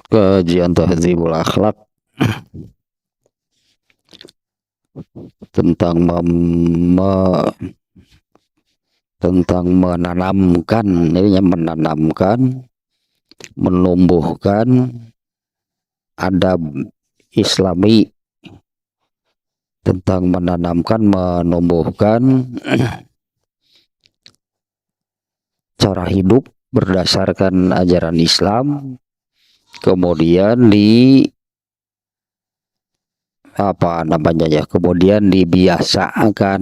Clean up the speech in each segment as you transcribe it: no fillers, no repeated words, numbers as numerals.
Kajian Tahdzibul Akhlak tentang tentang menanamkan, ini menanamkan, menumbuhkan adab Islami, tentang menanamkan, menumbuhkan cara hidup berdasarkan ajaran Islam, kemudian kemudian dibiasakan,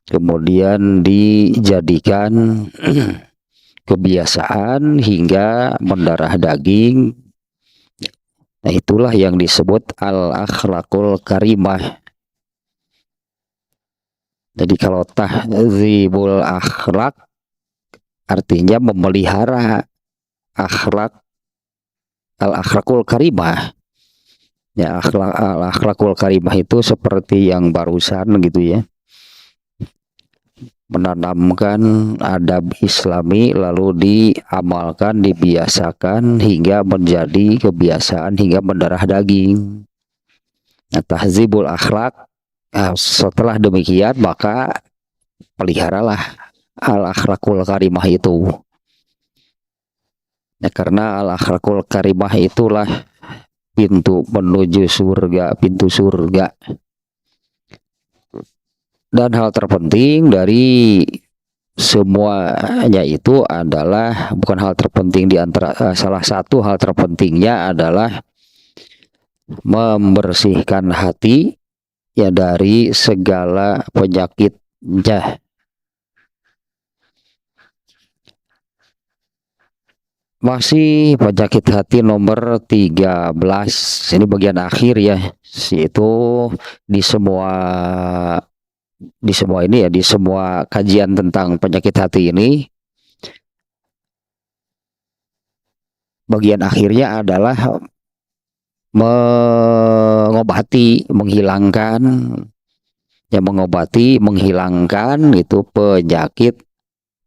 kemudian dijadikan kebiasaan hingga mendarah daging. Nah, itulah yang disebut al-akhlakul karimah. Jadi kalau tahdzibul akhlak artinya memelihara akhlak, al-akhlakul karimah. Ya, al-akhlakul karimah itu seperti yang barusan gitu ya. Menanamkan adab Islami lalu diamalkan, dibiasakan hingga menjadi kebiasaan hingga mendarah daging. Nah, tahdzibul akhlak, setelah demikian maka peliharalah al-akhlakul karimah itu. Ya, karena al-akhlakul karimah itulah pintu menuju surga, pintu surga. Dan hal terpenting dari semuanya itu adalah, bukan hal terpenting di antara, salah satu hal terpentingnya adalah membersihkan hati ya dari segala penyakitnya. Masih penyakit hati nomor 13. Ini bagian akhir ya. Itu di semua ini ya, di semua kajian tentang penyakit hati ini, bagian akhirnya adalah mengobati, menghilangkan, ya mengobati, menghilangkan itu penyakit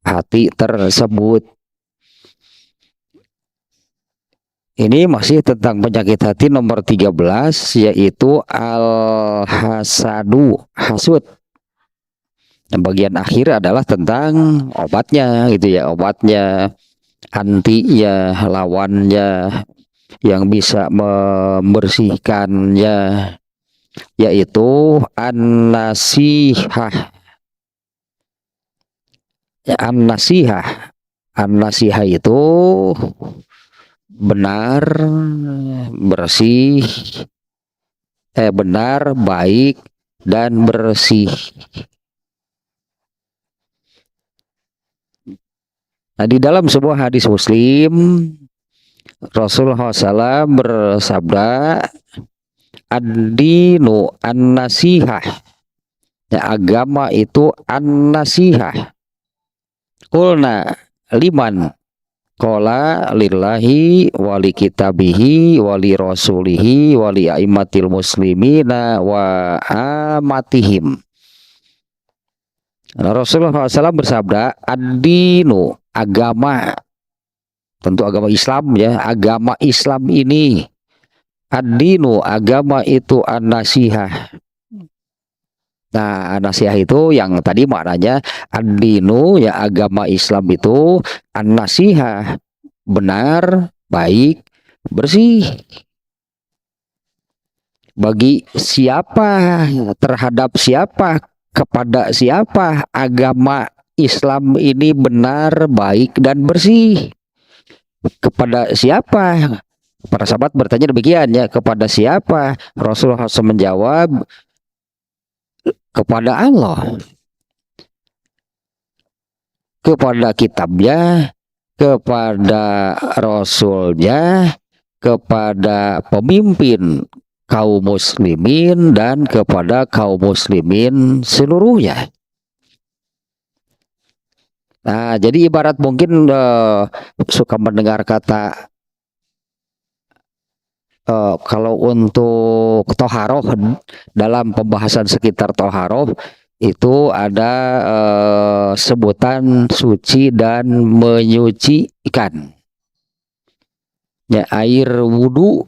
hati tersebut. Ini masih tentang penyakit hati nomor 13, yaitu al-hasadu, hasud. Yang bagian akhir adalah tentang obatnya gitu ya, obatnya, antinya, lawannya yang bisa membersihkannya, yaitu an-nasihah. Ya, an-nasihah. An-nasihah itu benar, bersih, benar, baik, dan bersih. Nah, di dalam sebuah hadis Muslim, Rasulullah SAW bersabda, ad-dinu an-nasihah. Ya, agama itu an-nasihah. Qulna liman? Qala lillahi wali kitabihi wali rasulihi wali aimatil muslimina wa amatihim. Nah, Rasulullah SAW bersabda, ad-dinu, agama, tentu agama Islam ya, agama Islam ini, ad-dinu, agama itu an-nasihah. Nah, an-nasihah itu yang tadi maknanya ad-dinu ya, agama Islam itu an-nasihah, benar, baik, bersih. Bagi siapa, terhadap siapa, kepada siapa agama Islam ini benar, baik, dan bersih? Kepada siapa? Para sahabat bertanya demikian ya, kepada siapa? Rasulullah SAW menjawab, kepada Allah, kepada kitabnya, kepada rasulnya, kepada pemimpin kaum muslimin, dan kepada kaum muslimin seluruhnya. Nah, jadi ibarat mungkin suka mendengar kata kalau untuk toharoh, dalam pembahasan sekitar toharoh itu ada sebutan suci dan menyucikan. Ya, air wudhu,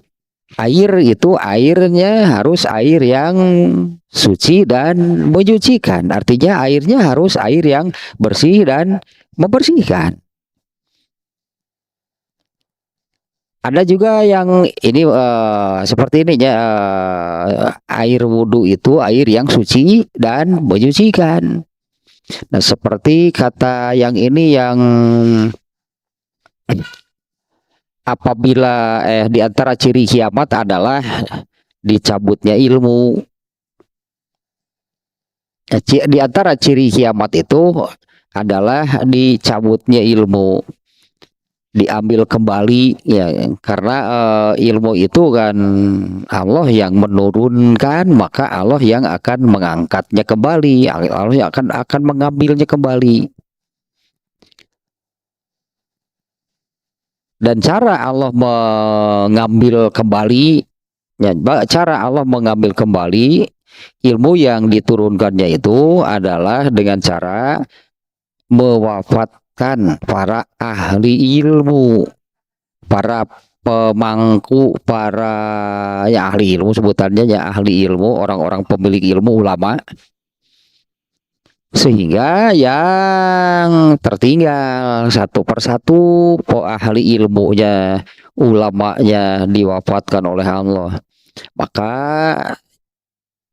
air itu airnya harus air yang suci dan menyucikan. Artinya airnya harus air yang bersih dan membersihkan. Ada juga yang ini seperti ini ya, air wudhu itu air yang suci dan menyucikan. Nah, seperti kata yang ini yang apabila di antara ciri kiamat adalah dicabutnya ilmu. Di antara ciri kiamat itu adalah dicabutnya ilmu, diambil kembali ya, karena ilmu itu kan Allah yang menurunkan, maka Allah yang akan mengangkatnya kembali, Allah yang akan mengambilnya kembali. Dan cara Allah mengambil kembali, ya, cara Allah mengambil kembali ilmu yang diturunkannya itu adalah dengan cara mewafatkan para ahli ilmu, para pemangku, para ya ahli ilmu, sebutannya ya ahli ilmu, orang-orang pemilik ilmu, ulama, sehingga yang tertinggal satu persatu ahli ilmunya, ulamanya diwafatkan oleh Allah. Maka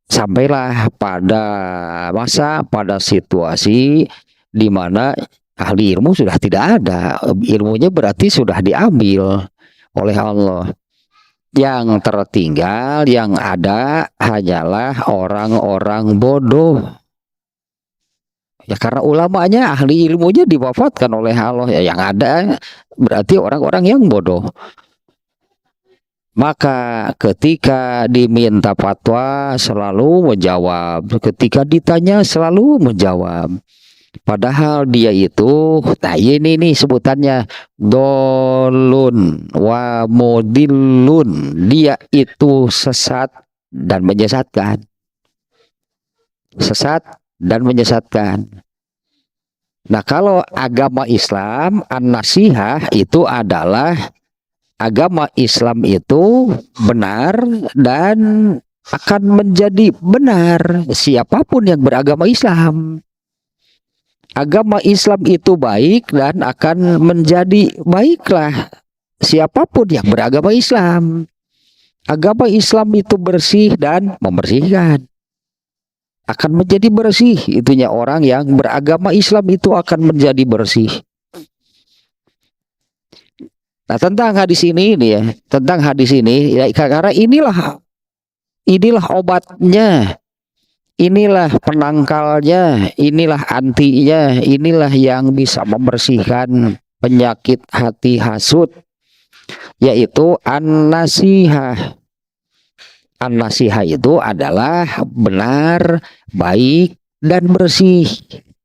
sampailah pada situasi di mana ahli ilmu sudah tidak ada, ilmunya berarti sudah diambil oleh Allah. Yang tertinggal, yang ada hanyalah orang-orang bodoh. Ya karena ulamanya, ahli ilmunya diwafatkan oleh Allah, ya yang ada berarti orang-orang yang bodoh. Maka ketika diminta fatwa selalu menjawab, ketika ditanya selalu menjawab. Padahal dia itu, nah ini nih sebutannya dolun wa modilun, dia itu sesat dan menyesatkan. Sesat dan menyesatkan. Nah, kalau agama Islam, an-nasihah itu adalah agama Islam itu benar dan akan menjadi benar siapapun yang beragama Islam. Agama Islam itu baik dan akan menjadi baiklah siapapun yang beragama Islam. Agama Islam itu bersih dan membersihkan. Akan menjadi bersih, itunya orang yang beragama Islam itu akan menjadi bersih. Nah, tentang hadis ini nih ya, tentang hadis ini ya, karena inilah obatnya, inilah penangkalnya, inilah antinya, inilah yang bisa membersihkan penyakit hati hasud, yaitu an-nasihah. An-nasihah itu adalah benar, baik, dan bersih.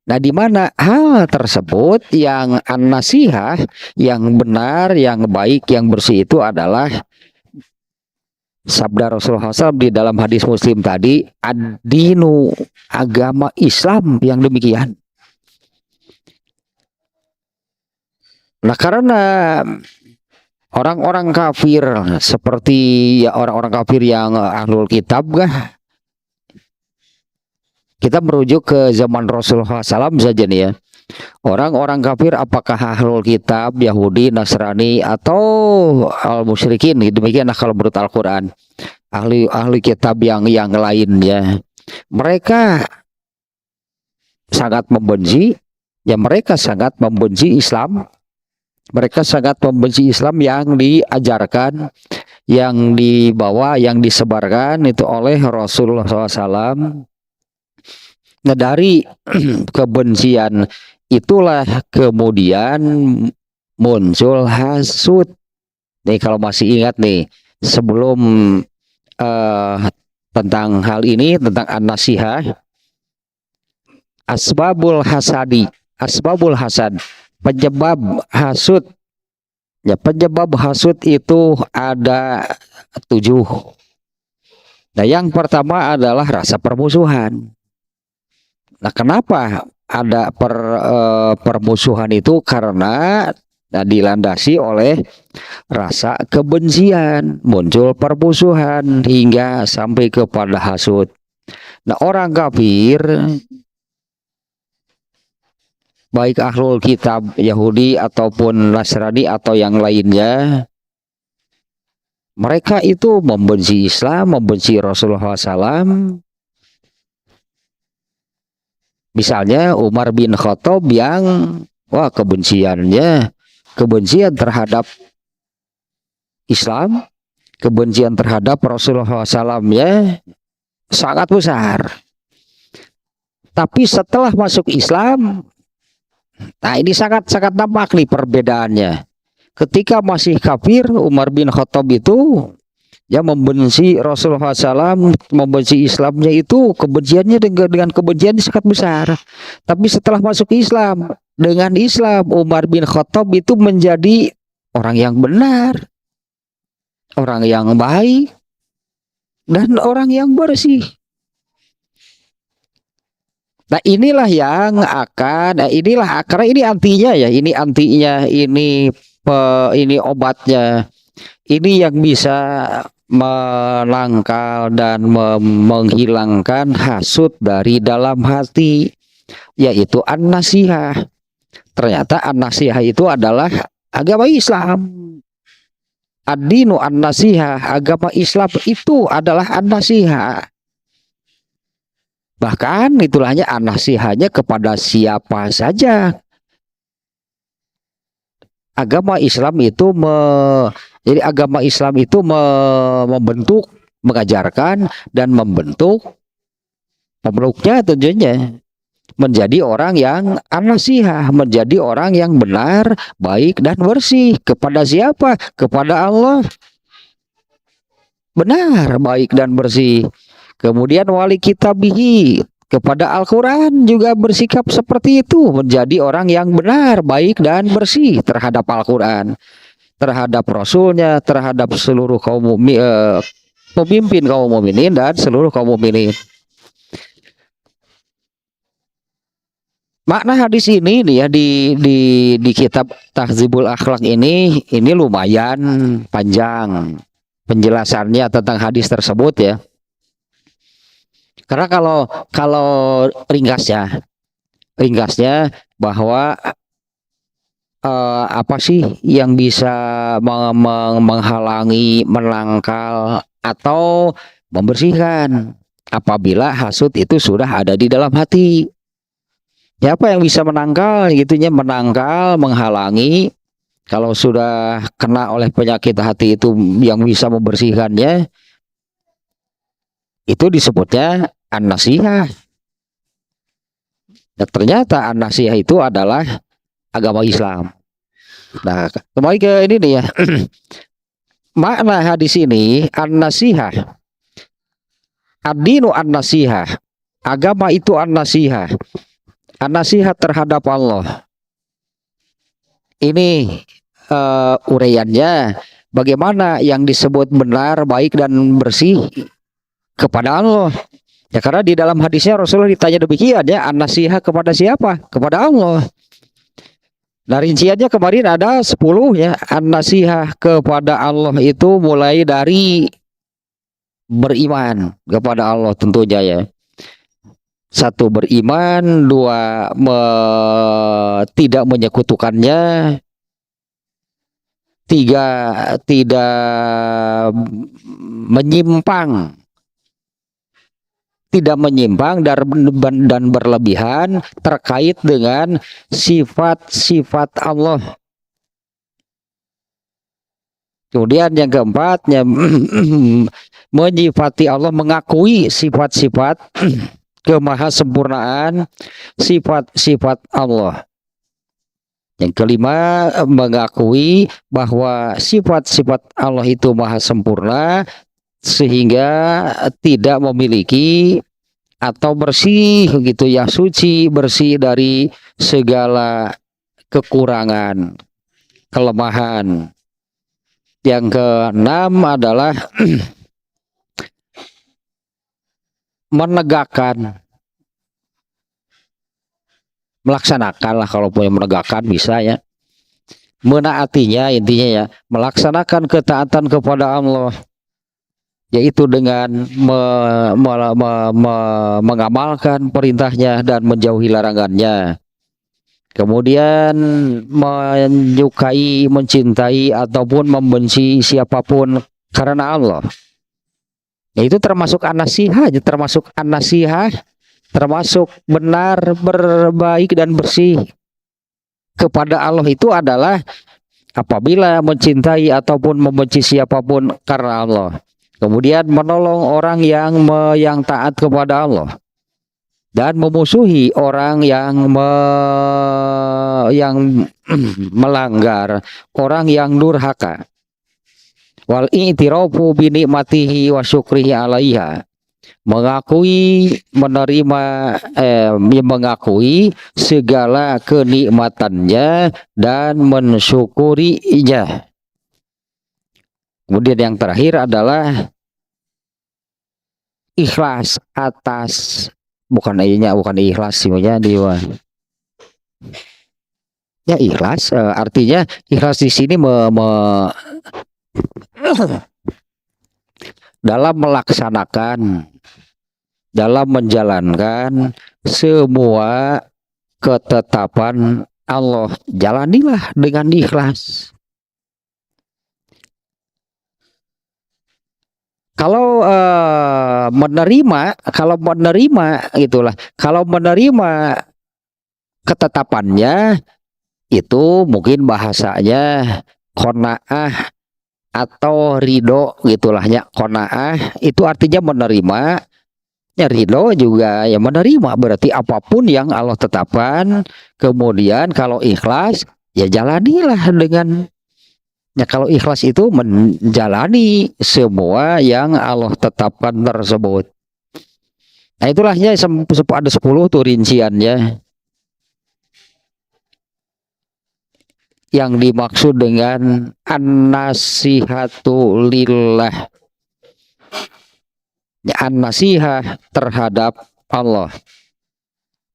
Nah, di mana hal tersebut yang an-nasihah, yang benar, yang baik, yang bersih itu adalah sabda Rasulullah SAW di dalam hadis Muslim tadi, ad-dinu, agama Islam yang demikian. Nah, karena orang-orang kafir seperti ya orang-orang kafir yang ahlul kitab kah? Kita merujuk ke zaman Rasulullah SAW saja nih ya. Orang-orang kafir apakah ahlul kitab, Yahudi, Nasrani atau al-musyrikin, demikianlah kalau menurut Al-Qur'an. Ahli kitab yang lainnya. Mereka sangat membenci, ya mereka sangat membenci Islam. Mereka sangat membenci Islam yang diajarkan, yang dibawa, yang disebarkan itu oleh Rasulullah SAW. Nah, dari kebencian itulah kemudian muncul hasud. Nih kalau masih ingat nih, sebelum tentang hal ini, tentang an-nasihah, asbabul hasad, penyebab hasud. Ya, penyebab hasud itu ada 7. Nah, yang pertama adalah rasa permusuhan. Nah, kenapa ada permusuhan itu? Karena dilandasi oleh rasa kebencian, muncul permusuhan hingga sampai kepada hasud. Nah, orang kafir baik ahlul kitab Yahudi ataupun Nasrani atau yang lainnya, mereka itu membenci Islam, membenci Rasulullah SAW. Misalnya Umar bin Khattab yang kebencian terhadap Islam, kebencian terhadap Rasulullah SAW ya sangat besar. Tapi setelah masuk Islam, nah ini sangat nampak nih perbedaannya. Ketika masih kafir, Umar bin Khattab itu ya membenci Rasulullah SAW, membenci Islamnya itu kebenciannya dengan kebencian sangat besar. Tapi setelah masuk Islam, dengan Islam Umar bin Khattab itu menjadi orang yang benar, orang yang baik, dan orang yang bersih. Nah inilah yang akan, karena ini antinya ya, ini obatnya, ini yang bisa menangkal dan menghilangkan hasud dari dalam hati, yaitu an-nasihah. Ternyata an-nasihah itu adalah agama Islam. Ad-dinu an-nasihah, agama Islam itu adalah an-nasihah. Bahkan itulahnya an-nasihahnya kepada siapa saja. Agama Islam itu membentuk, mengajarkan dan membentuk pemeluknya tentunya menjadi orang yang an-nasihah, menjadi orang yang benar, baik dan bersih. Kepada siapa? Kepada Allah. Benar, baik dan bersih. Kemudian wali kitabihi, kepada Al-Quran juga bersikap seperti itu, menjadi orang yang benar, baik dan bersih terhadap Al-Quran, terhadap Rasulnya, terhadap seluruh pemimpin kaum mukminin dan seluruh kaum mukminin. Makna hadis ini nih ya di kitab Tahdzibul Akhlak ini lumayan panjang penjelasannya tentang hadis tersebut ya. Karena kalau ringkasnya bahwa apa sih yang bisa menghalangi, menangkal atau membersihkan apabila hasud itu sudah ada di dalam hati. Ya, apa yang bisa menangkal gitunya, menghalangi kalau sudah kena oleh penyakit hati itu, yang bisa membersihkannya itu disebutnya an-nasihah. Dan ternyata an-nasihah itu adalah agama Islam. Nah, kembali ke ini nih ya. Makna hadis ini an-nasihah. Ad-dinu an-nasihah. Agama itu an-nasihah. An-nasihah terhadap Allah. Ini uraiannya bagaimana yang disebut benar, baik dan bersih kepada Allah. Ya karena di dalam hadisnya Rasulullah ditanya demikian ya, an-nasihah kepada siapa? Kepada Allah. Nah, rinciannya kemarin ada 10 ya. An-nasihah kepada Allah itu mulai dari beriman kepada Allah tentunya ya. 1, beriman. 2, tidak menyekutukannya. 3, tidak menyimpang. Tidak menyimpang dan berlebihan terkait dengan sifat-sifat Allah. Kemudian yang keempatnya menyifati Allah, mengakui sifat-sifat kemahasempurnaan, sifat-sifat Allah. Yang kelima, mengakui bahwa sifat-sifat Allah itu maha sempurna sehingga tidak memiliki atau bersih gitu ya, suci, bersih dari segala kekurangan, kelemahan. Yang keenam adalah menegakkan, melaksanakan lah, kalau punya menegakkan bisa ya, menaatinya, intinya ya, melaksanakan ketaatan kepada Allah, yaitu dengan mengamalkan perintahnya dan menjauhi larangannya. Kemudian menyukai, mencintai ataupun membenci siapapun karena Allah. Ya, itu termasuk an-nasihah, termasuk benar, berbaik dan bersih kepada Allah itu adalah apabila mencintai ataupun membenci siapapun karena Allah. Kemudian menolong orang yang taat kepada Allah dan memusuhi orang yang melanggar, orang yang durhaka. Wal i'tirafu bi nikmatihi wa syukrihi 'alaiha. Mengakui segala kenikmatannya dan mensyukurinya. Kemudian yang terakhir adalah ikhlas atas, bukan ikhlas semuanya ya ikhlas, artinya ikhlas di sini dalam melaksanakan, dalam menjalankan semua ketetapan Allah, jalanilah dengan ikhlas. Kalau menerima gitulah, kalau menerima ketetapannya itu mungkin bahasanya qanaah atau ridho gitulah ya. Qanaah itu artinya menerima, ya ridho juga ya menerima, berarti apapun yang Allah tetapkan. Kemudian kalau ikhlas ya jalanilah dengan, ya kalau ikhlas itu menjalani semua yang Allah tetapkan tersebut. Nah itulah ya, ada 10 tuh rinciannya yang dimaksud dengan an-nasihatu lillah, ya, an-nasihah terhadap Allah.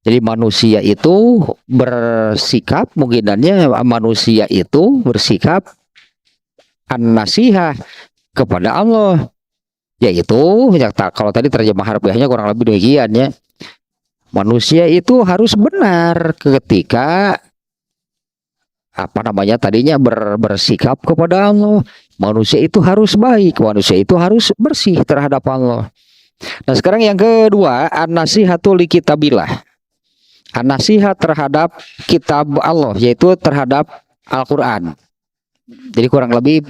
Jadi manusia itu bersikap, mungkinannya manusia itu bersikap an-nasihah kepada Allah, yaitu ya, kalau tadi terjemah harfiahnya kurang lebih demikian ya. Manusia itu harus benar ketika tadinya bersikap kepada Allah. Manusia itu harus baik, manusia itu harus bersih terhadap Allah. Nah sekarang yang kedua, an-nasihatu li kitabillah, an-nasihat terhadap kitab Allah, yaitu terhadap Al-Quran. Jadi kurang lebih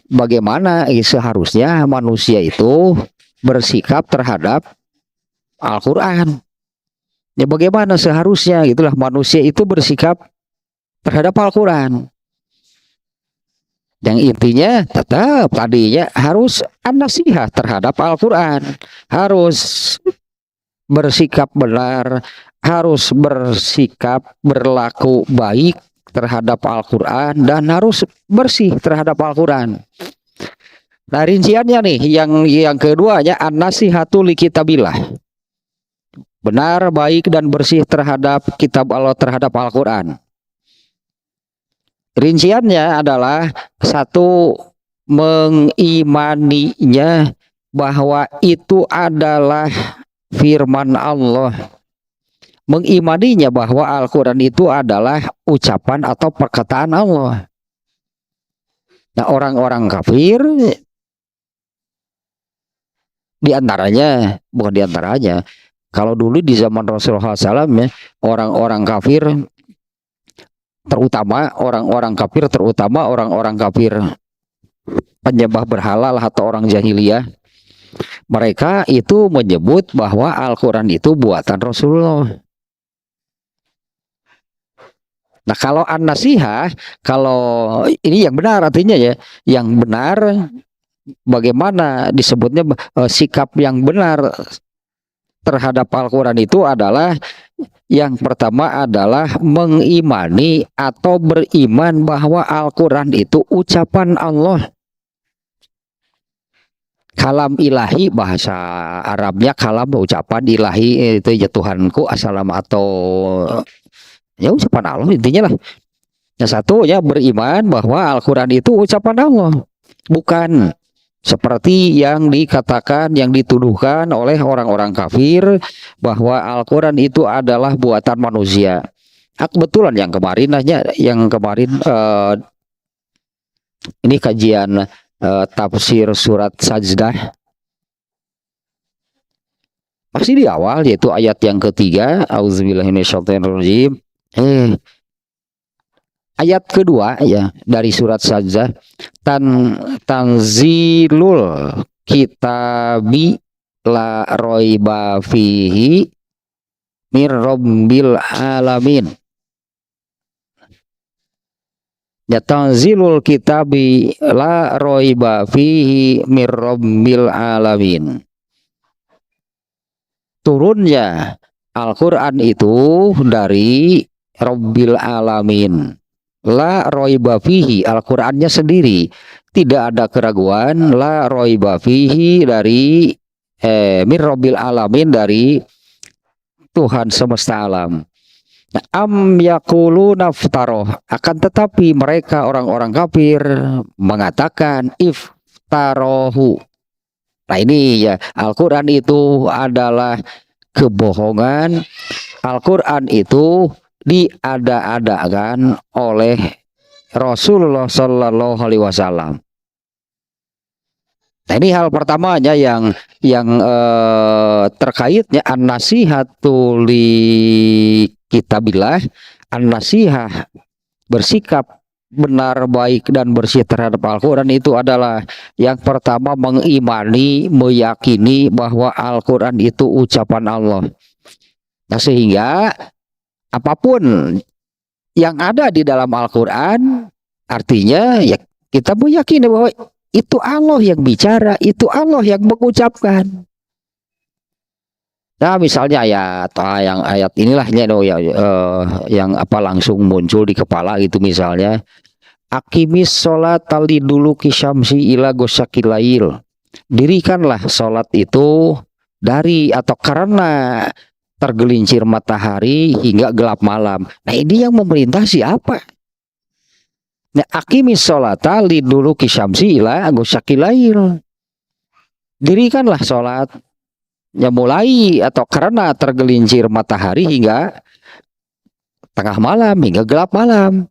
bagaimana seharusnya manusia itu bersikap terhadap Al-Quran. Ya bagaimana seharusnya gitulah manusia itu bersikap terhadap Al-Quran. Yang intinya tetap tadinya harus an-nasihah terhadap Al-Quran, harus bersikap benar, harus bersikap berlaku baik terhadap Al-Quran, dan harus bersih terhadap Al-Quran. Nah rinciannya nih yang keduanya an-nasihatu li kitabillah, benar, baik dan bersih terhadap kitab Allah, terhadap Al-Quran. Rinciannya adalah satu, mengimaninya bahwa itu adalah firman Allah, mengimaninya bahwa Al-Quran itu adalah ucapan atau perkataan Allah. Nah orang-orang kafir bukan diantaranya, kalau dulu di zaman Rasulullah SAW ya, orang-orang kafir terutama orang-orang kafir penyembah berhala atau orang jahiliyah, mereka itu menyebut bahwa Al-Quran itu buatan Rasulullah. Nah kalau an-nasihah, kalau ini yang benar artinya ya, yang benar bagaimana disebutnya sikap yang benar terhadap Al-Quran itu adalah, yang pertama adalah mengimani atau beriman bahwa Al-Quran itu ucapan Allah, kalam ilahi, bahasa Arabnya kalam, ucapan ilahi itu ya Tuhanku, assalam, atau ya ucapan Allah intinya lah. Yang satunya beriman bahwa Al-Quran itu ucapan Allah, bukan seperti yang dikatakan, yang dituduhkan oleh orang-orang kafir bahwa Al-Quran itu adalah buatan manusia. Kebetulan yang kemarin ini kajian tafsir surat Sajdah, pasti di awal yaitu ayat yang ketiga, auzubillahi minasyaitonirrajim. Ayat kedua ya dari surat Sajdah, tanzilul kitabi la roiba fihi mir rabbil alamin. Ya, tanzilul kitabi la roiba fihi mir rabbil alamin. Turunnya Al-Quran itu dari Rabbil Alamin. La roiba fihi, Al-Qurannya sendiri tidak ada keraguan. La roiba fihi dari mir Rabbil Alamin, dari Tuhan semesta alam. Nah, am yakulu naftaroh, akan tetapi mereka orang-orang kafir mengatakan iftarohu. Nah ini ya, Al-Quran itu adalah kebohongan. Al-Quran itu diada-adakan oleh Rasulullah Shallallahu Alaihi Wasallam. Nah ini hal pertamanya yang terkaitnya an-nasihatu li kitabillah, an-nasihah, bersikap benar, baik dan bersih terhadap Al-Quran itu adalah yang pertama mengimani, meyakini bahwa Al-Quran itu ucapan Allah. Nah sehingga apapun yang ada di dalam Al-Quran, artinya ya kita meyakini bahwa itu Allah yang bicara, itu Allah yang mengucapkan. Nah misalnya ayat inilah yang langsung muncul di kepala itu, misalnya akimis sholat tali dulu kisyamsi ila gosakilail, dirikanlah sholat itu dari atau karena tergelincir matahari hingga gelap malam. Nah ini yang memerintah siapa? Nah akimis sholat tali dulu kisyamsi ila gosakilail, dirikanlah sholat ya mulai atau karena tergelincir matahari hingga tengah malam, hingga gelap malam.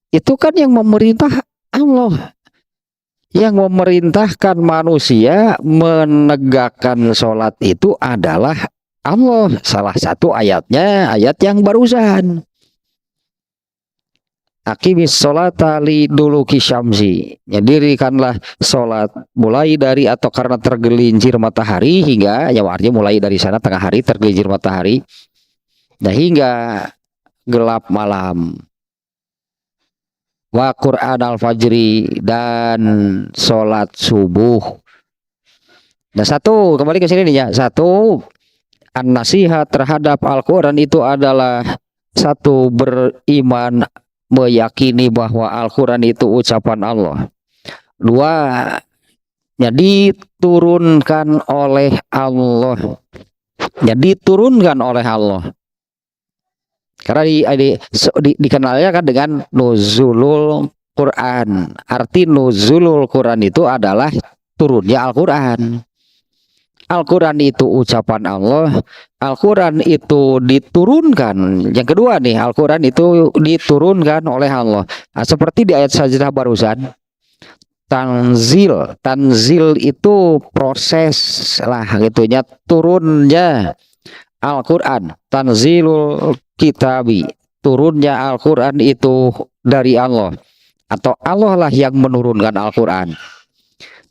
Itu kan yang memerintah Allah. Yang memerintahkan manusia menegakkan sholat itu adalah Allah. Salah satu ayatnya ayat yang barusan, akimis sholata li duluki syamsi, ya, dirikanlah sholat mulai dari atau karena tergelincir matahari hingga, ya artinya mulai dari sana tengah hari tergelincir matahari, nah hingga gelap malam. Wa Qur'an al-fajri, dan sholat subuh. Nah satu, kembali ke sini nih ya, satu, an-nasihat terhadap Al-Quran itu adalah satu, beriman, meyakini bahwa Al-Quran itu ucapan Allah. Dua, ya diturunkan oleh Allah, ya diturunkan oleh Allah. Karena dikenalnya kan dengan nuzulul Quran. Arti nuzulul Quran itu adalah turunnya Al-Quran. Al-Quran itu ucapan Allah. Al-Quran itu diturunkan. Yang kedua nih, Al-Quran itu diturunkan oleh Allah. Nah, seperti di ayat Sajdah barusan, tanzil. Tanzil itu proses lah gitunya, turunnya Al-Quran. Tanzilul kitabi, turunnya Al-Quran itu dari Allah, atau Allah lah yang menurunkan Al-Quran.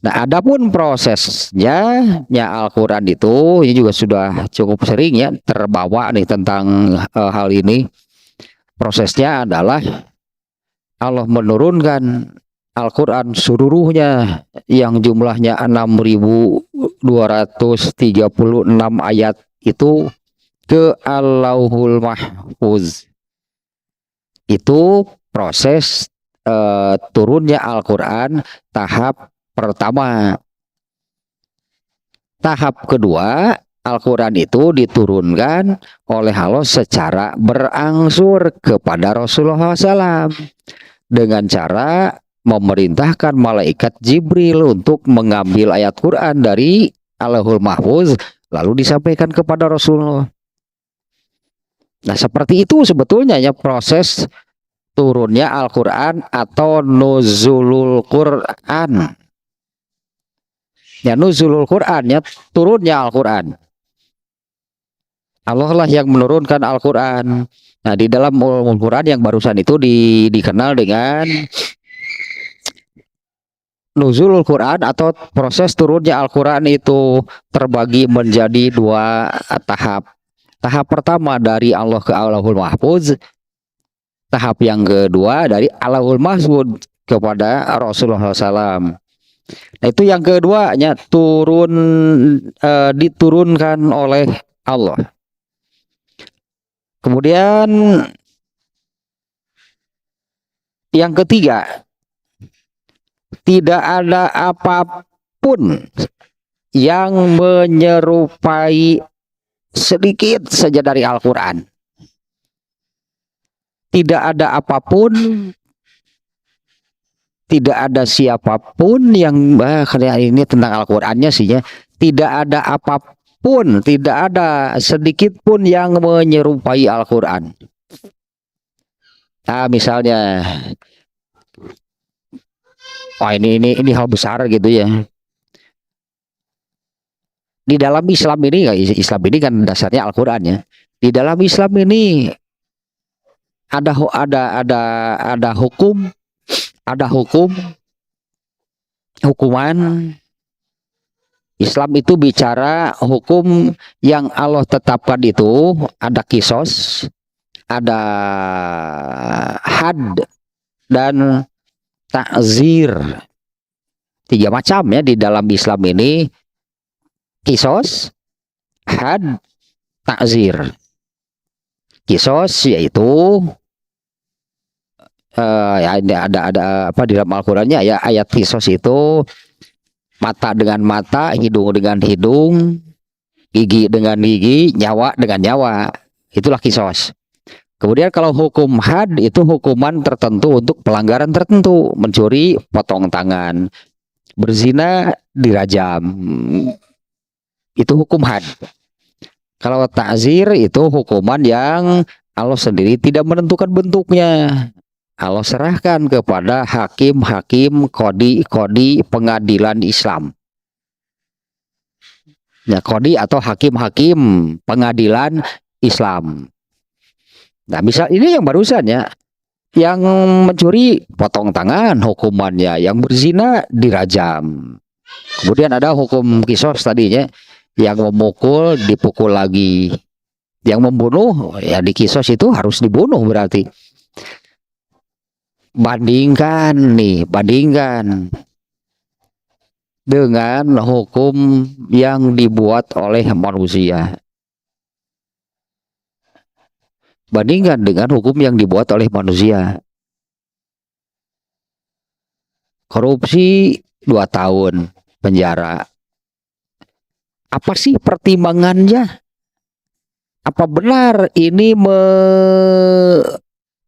Nah adapun prosesnya ya Al-Quran itu, ini juga sudah cukup sering ya terbawa nih tentang hal ini. Prosesnya adalah Allah menurunkan Al-Quran seluruhnya yang jumlahnya 6.236 ayat itu ke Allahul Mahfuz. Itu proses turunnya Al-Quran tahap pertama. Tahap kedua Al-Quran itu diturunkan oleh Allah secara berangsur kepada Rasulullah SAW dengan cara memerintahkan malaikat Jibril untuk mengambil ayat Quran dari Allahul Mahfuz lalu disampaikan kepada Rasulullah. Nah, seperti itu sebetulnya ya proses turunnya Al-Quran atau nuzulul Quran. Ya, nuzulul Quran ya turunnya Al-Quran. Allah lah yang menurunkan Al-Quran. Nah, di dalam ulumul Quran yang barusan itu dikenal dengan nuzulul Quran atau proses turunnya Al-Quran itu terbagi menjadi dua tahap. Tahap pertama dari Allah ke Allahul Mahfuz. Tahap yang kedua dari Allahul Mahfuz kepada Rasulullah SAW. Nah, itu yang keduanya diturunkan oleh Allah. Kemudian yang ketiga, tidak ada apapun yang menyerupai sedikit saja dari Al-Quran. Tidak ada apapun, tidak ada siapapun yang ini tentang Al-Qurannya sih ya. Tidak ada apapun, tidak ada sedikit pun yang menyerupai Al-Quran. Nah, misalnya, ini hal besar gitu ya. Di dalam Islam ini kan dasarnya Al-Quran ya. Di dalam Islam ini ada hukuman. Islam itu bicara hukum yang Allah tetapkan itu ada kisos, ada had dan takzir. 3 macam ya di dalam Islam ini: kisos, had, takzir. Kisos yaitu ya ada apa di dalam Al-Qur'annya ya, ayat kisos itu mata dengan mata, hidung dengan hidung, gigi dengan gigi, nyawa dengan nyawa. Itulah kisos. Kemudian kalau hukum had itu hukuman tertentu untuk pelanggaran tertentu, mencuri potong tangan, berzina dirajam. Itu hukum had. Kalau takzir itu hukuman yang Allah sendiri tidak menentukan bentuknya. Allah serahkan kepada hakim-hakim kodi pengadilan Islam. Ya, kodi atau hakim-hakim pengadilan Islam. Nah, misal ini yang barusan ya. Yang mencuri potong tangan hukumannya, yang berzina dirajam. Kemudian ada hukum kisos tadinya, yang memukul dipukul lagi. Yang membunuh ya di kisos itu harus dibunuh berarti. Bandingkan dengan hukum yang dibuat oleh manusia. Bandingkan dengan hukum yang dibuat oleh manusia. Korupsi 2 tahun penjara. Apa sih pertimbangannya? Apa benar ini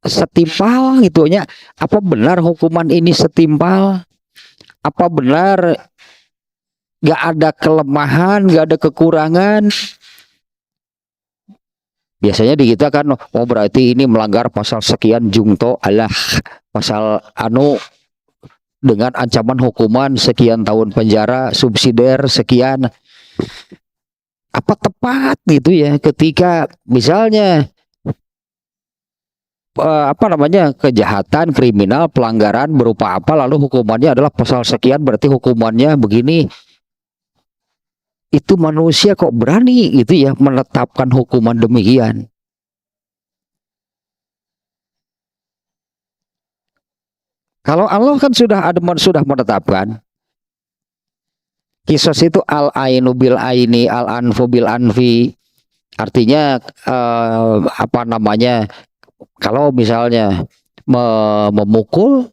setimpal gitu ya? Apa benar hukuman ini setimpal? Apa benar gak ada kelemahan, gak ada kekurangan? Biasanya di kita kan, oh berarti ini melanggar pasal sekian jungto, alah pasal dengan ancaman hukuman sekian tahun penjara, subsidiar sekian. Apa tepat gitu ya ketika misalnya kejahatan kriminal pelanggaran berupa apa lalu hukumannya adalah pasal sekian berarti hukumannya begini. Itu manusia kok berani gitu ya menetapkan hukuman demikian. Kalau Allah kan sudah menetapkan. Kisos itu al-ainu bil aini, al-anfu bil anfi. Artinya kalau misalnya memukul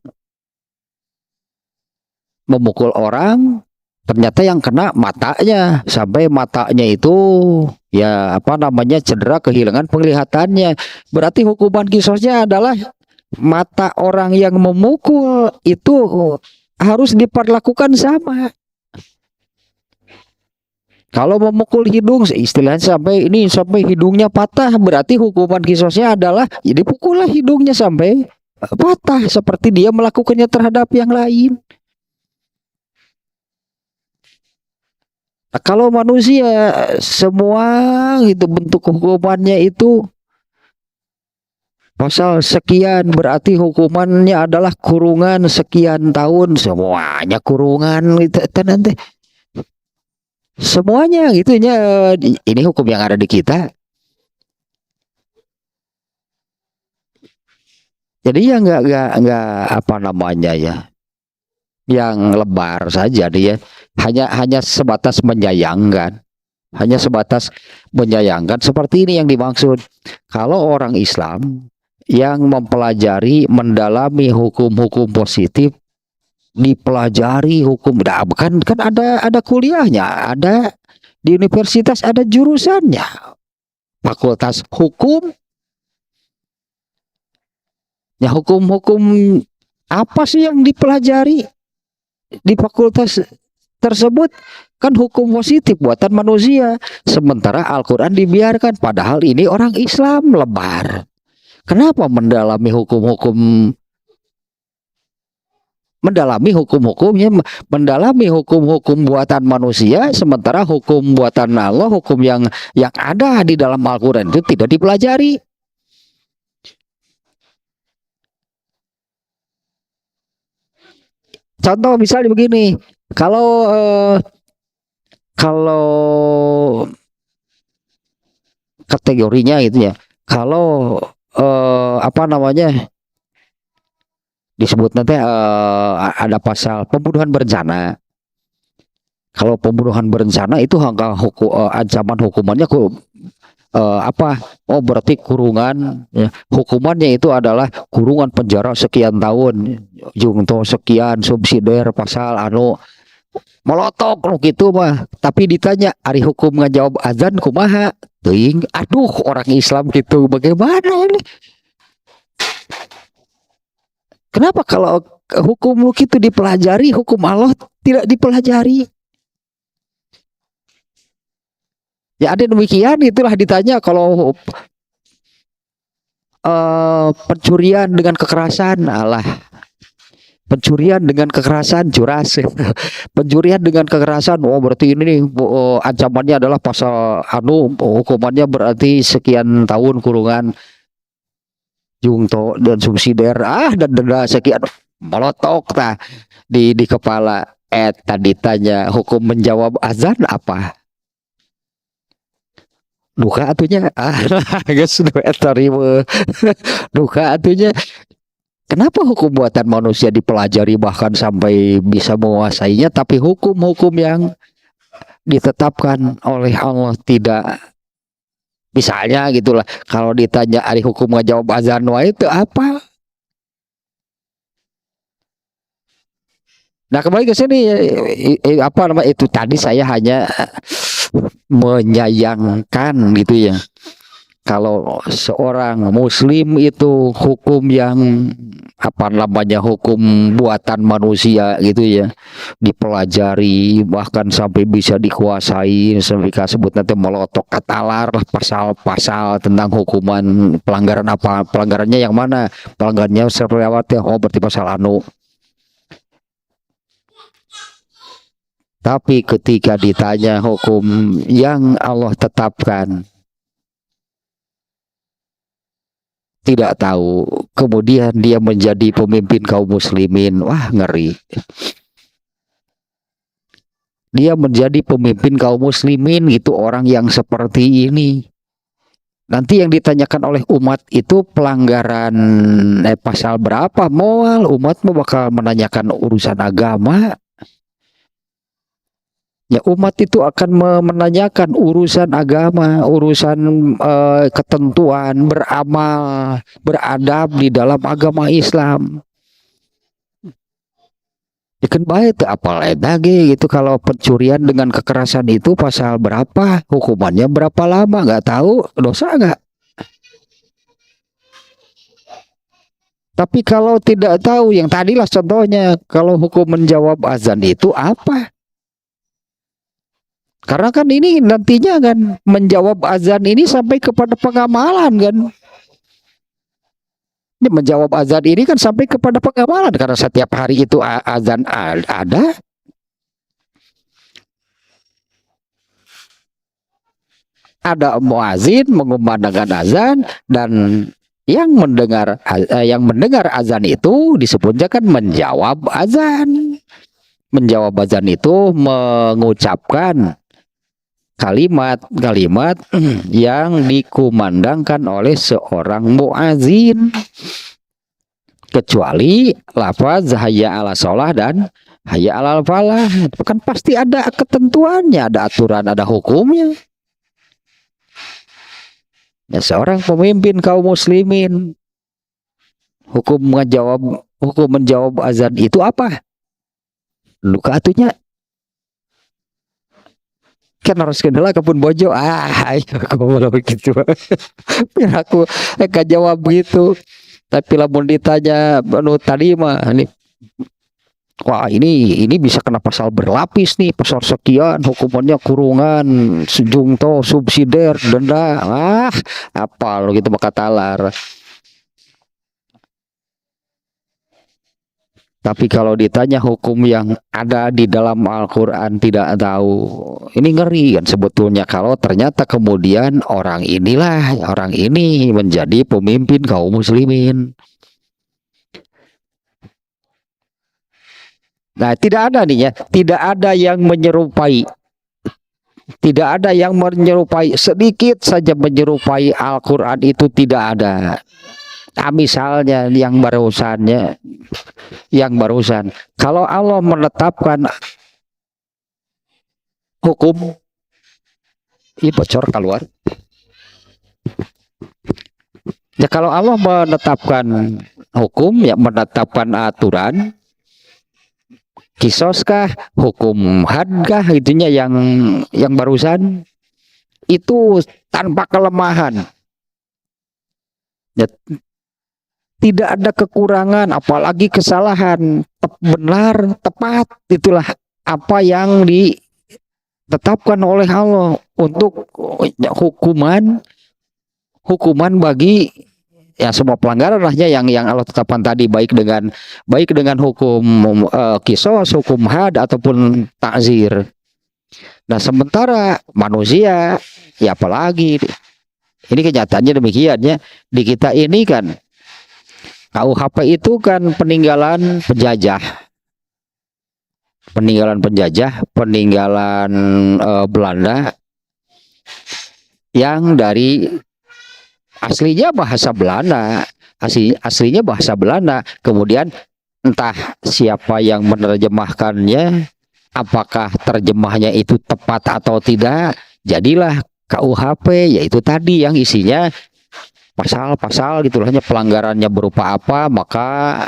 orang ternyata yang kena matanya, sampai matanya itu ya apa namanya cedera, kehilangan penglihatannya. Berarti hukuman kisosnya adalah mata orang yang memukul itu harus diperlakukan sama. Kalau memukul hidung, istilahnya sampai hidungnya patah, berarti hukuman kisosnya adalah ya dipukullah hidungnya sampai patah, seperti dia melakukannya terhadap yang lain. Nah, kalau manusia semua itu bentuk hukumannya itu pasal sekian, berarti hukumannya adalah kurungan sekian tahun, semuanya kurungan itu nanti. Semuanya gitunya, ini hukum yang ada di kita. Jadi ya nggak apa namanya ya, yang lebar saja dia, hanya sebatas menyayangkan, seperti ini yang dimaksud. Kalau orang Islam yang mempelajari, mendalami hukum-hukum positif, dipelajari hukum, kan ada kuliahnya, ada di universitas, ada jurusannya, fakultas hukum. Ya hukum-hukum apa sih yang dipelajari di fakultas tersebut? Kan hukum positif buatan manusia, sementara Al-Quran dibiarkan, padahal ini orang Islam lebar. Kenapa mendalami hukum-hukum buatan manusia, sementara hukum buatan Allah, hukum yang ada di dalam Al-Quran itu tidak dipelajari? Contoh misalnya begini, kalau kategorinya itu ya, kalau apa namanya disebut nanti ada pasal pembunuhan berencana. Kalau pembunuhan berencana itu ancaman hukumannya apa? Oh berarti kurungan. Ya. Hukumannya itu adalah kurungan penjara sekian tahun, jungto sekian, subsidiar pasal molotok gitu mah. Tapi ditanya hari hukum ngajawab azan kumaha? Teuing, aduh orang Islam gitu bagaimana ini? Kenapa kalau hukum itu dipelajari, hukum Allah tidak dipelajari? Ya ada demikian, itulah ditanya kalau pencurian dengan kekerasan, pencurian dengan kekerasan curas. Pencurian dengan kekerasan, oh berarti ini nih ancamannya adalah pasal hukumannya berarti sekian tahun kurungan, jungto dan subsidiar dan denda sekian, molotok di kepala. Tadi tanya hukum menjawab azan apa? Duka atunya guys, duka atunya. Kenapa hukum buatan manusia dipelajari bahkan sampai bisa menguasainya, tapi hukum-hukum yang ditetapkan oleh Allah tidak? Misalnya gitulah, kalau ditanya hari hukum ngejawab azan itu apa? Nah kembali ke sini, apa nama itu tadi, saya hanya menyayangkan gitu ya, kalau seorang muslim itu hukum yang apa namanya hukum buatan manusia gitu ya dipelajari bahkan sampai bisa dikuasai, sampai sebut nanti molotok katalar pasal-pasal tentang hukuman pelanggaran, apa pelanggarannya yang mana, pelanggarannya selewat ya, oh berarti pasal tapi ketika ditanya hukum yang Allah tetapkan tidak tahu, kemudian dia menjadi pemimpin kaum muslimin, wah ngeri. Dia menjadi pemimpin kaum muslimin itu orang yang seperti ini. Nanti yang ditanyakan oleh umat itu pelanggaran pasal berapa, moal umat mau bakal menanyakan urusan agama. Ya umat itu akan menanyakan urusan agama, urusan ketentuan, beramal, beradab di dalam agama Islam. Ya kan baik tuh apal lagi gitu. Kalau pencurian dengan kekerasan itu pasal berapa, hukumannya berapa lama, nggak tahu, dosa nggak? Tapi kalau tidak tahu, yang tadilah contohnya, kalau hukum menjawab azan itu apa? Karena kan ini nantinya kan menjawab azan ini sampai kepada pengamalan kan. Ini menjawab azan ini kan sampai kepada pengamalan karena setiap hari itu azan ada muazin mengumandangkan azan, dan yang mendengar azan itu disebutnya kan menjawab azan. Menjawab azan itu mengucapkan kalimat-kalimat yang dikumandangkan oleh seorang muazin, kecuali lafaz hayya ala sholah dan hayya ala falah. Itu kan pasti ada ketentuannya, ada aturan, ada hukumnya. Ya, seorang pemimpin kaum muslimin, hukum menjawab azan itu apa? Luka atunya kan harus kendala kepun bojo. Ayo aku mau begitu. Biar aku gak jawab gitu. Tapi lamun ditanya tadi mah nih, wah ini bisa kena pasal berlapis nih, pasal sekian, hukumannya kurungan, sejungto, subsidiar, denda. Apa lo gitu maka talar. Tapi kalau ditanya hukum yang ada di dalam Al-Quran tidak tahu, ini ngeri kan sebetulnya kalau ternyata kemudian orang ini menjadi pemimpin kaum muslimin. Nah, tidak ada nih ya, tidak ada yang menyerupai, sedikit saja menyerupai Al-Quran itu tidak ada. Nah, misalnya yang barusan, kalau Allah menetapkan hukum, ini bocor keluar. Ya kalau Allah menetapkan hukum, ya menetapkan aturan, kisoskah, hukum hadkah, itunya yang barusan itu tanpa kelemahan. Ya, tidak ada kekurangan, apalagi kesalahan, benar, tepat, itulah apa yang ditetapkan oleh Allah untuk hukuman bagi ya semua pelanggaran lahnya yang Allah tetapkan tadi, baik dengan hukum kisos, hukum had ataupun takzir. Nah, sementara manusia ya apalagi ini kenyataannya demikian ya, di kita ini kan KUHP itu kan peninggalan Belanda yang dari aslinya bahasa Belanda, kemudian entah siapa yang menerjemahkannya, apakah terjemahnya itu tepat atau tidak, jadilah KUHP, yaitu tadi yang isinya pasal-pasal gitulahnya, pelanggarannya berupa apa, maka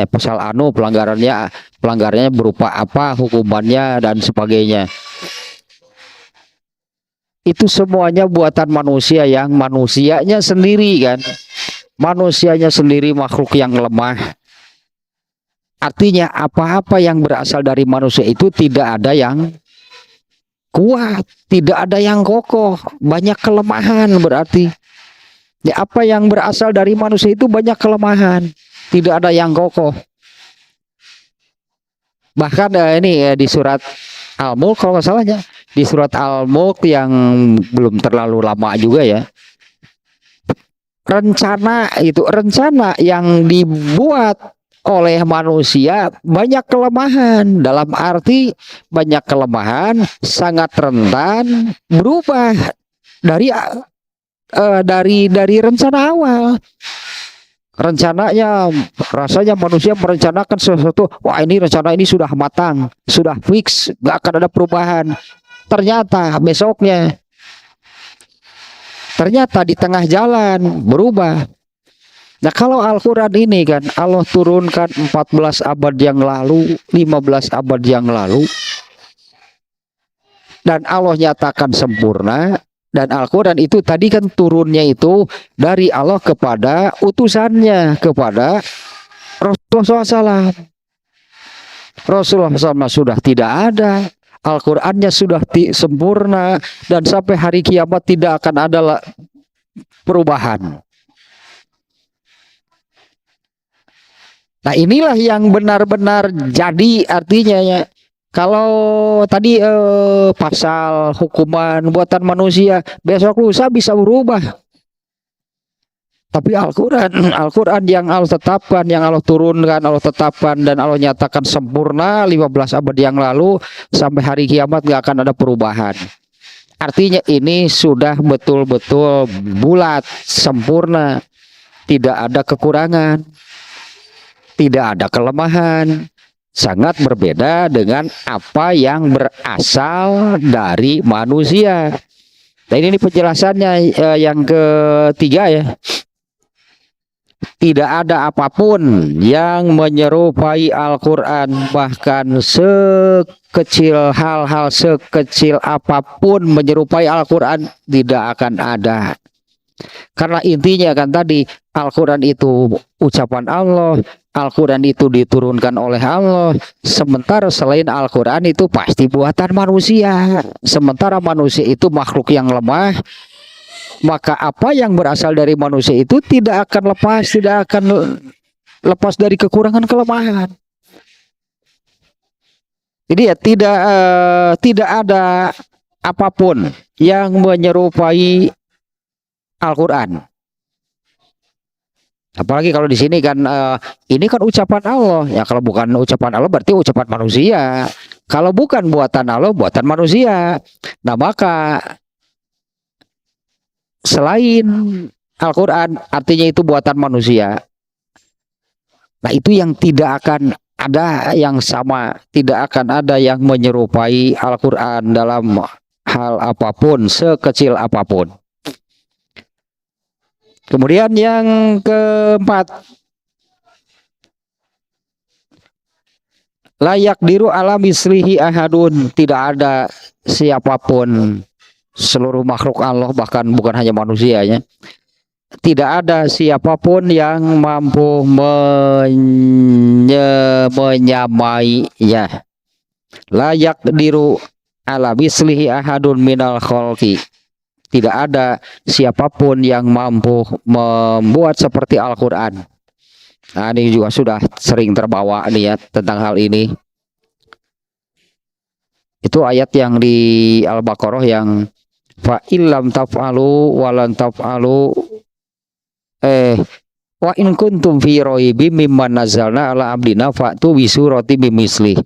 pasal pelanggarannya berupa apa, hukumannya dan sebagainya. Itu semuanya buatan manusia yang manusianya sendiri kan. Manusianya sendiri makhluk yang lemah. Artinya apa-apa yang berasal dari manusia itu tidak ada yang kuat, tidak ada yang kokoh, banyak kelemahan berarti. Ya, apa yang berasal dari manusia itu banyak kelemahan, tidak ada yang kokoh. Bahkan ini di surat Al-Mulk kalau nggak salahnya, di surat Al-Mulk yang belum terlalu lama juga ya, rencana yang dibuat oleh manusia banyak kelemahan, dalam arti banyak kelemahan, sangat rentan berubah dari rencana awal. Rencananya rasanya manusia merencanakan sesuatu, wah ini rencana ini sudah matang, sudah fix, gak akan ada perubahan. Ternyata di tengah jalan berubah. Nah, kalau Al-Quran ini kan Allah turunkan 14 abad yang lalu, 15 abad yang lalu, dan Allah nyatakan sempurna. Dan Al-Quran itu tadi kan turunnya itu dari Allah kepada utusannya, kepada Rasulullah SAW. Rasulullah SAW sudah tidak ada, Al-Qurannya sudah sempurna, dan sampai hari kiamat tidak akan ada perubahan. Nah, inilah yang benar-benar jadi, artinya ya. Kalau tadi pasal hukuman buatan manusia besok lusa bisa berubah. Tapi Al-Quran yang Allah tetapkan, yang Allah turunkan, Allah tetapkan, dan Allah nyatakan sempurna 15 abad yang lalu, sampai hari kiamat gak akan ada perubahan. Artinya ini sudah betul-betul bulat, sempurna, tidak ada kekurangan, tidak ada kelemahan. Sangat berbeda dengan apa yang berasal dari manusia. Nah, ini penjelasannya yang ketiga ya. Tidak ada apapun yang menyerupai Al-Quran, bahkan hal-hal sekecil apapun menyerupai Al-Quran tidak akan ada. Karena intinya kan tadi Al-Quran itu ucapan Allah, Al-Quran itu diturunkan oleh Allah. Sementara selain Al-Quran itu pasti buatan manusia. Sementara manusia itu makhluk yang lemah, maka apa yang berasal dari manusia itu tidak akan lepas dari kekurangan kelemahan. Jadi ya tidak ada apapun yang menyerupai Al-Quran. Apalagi kalau di sini kan ini kan ucapan Allah. Ya kalau bukan ucapan Allah berarti ucapan manusia. Kalau bukan buatan Allah, buatan manusia. Nah, maka selain Al-Quran artinya itu buatan manusia. Nah, itu yang tidak akan ada yang sama, tidak akan ada yang menyerupai Al-Quran dalam hal apapun, sekecil apapun. Kemudian yang keempat, layak diru ala mislihi ahadun, tidak ada siapapun seluruh makhluk Allah, bahkan bukan hanya manusianya, tidak ada siapapun yang mampu menyamai ya. Layak diru ala mislihi ahadun minal khalqi, tidak ada siapapun yang mampu membuat seperti Al-Quran. Nah, ini juga sudah sering terbawa nih ya tentang hal ini. Itu ayat yang di Al-Baqarah yang fa illam taf'alu walan taf'alu wa in kuntum fi raibim mimman nazzalna ala abdina fa'tu bi surati bimisli.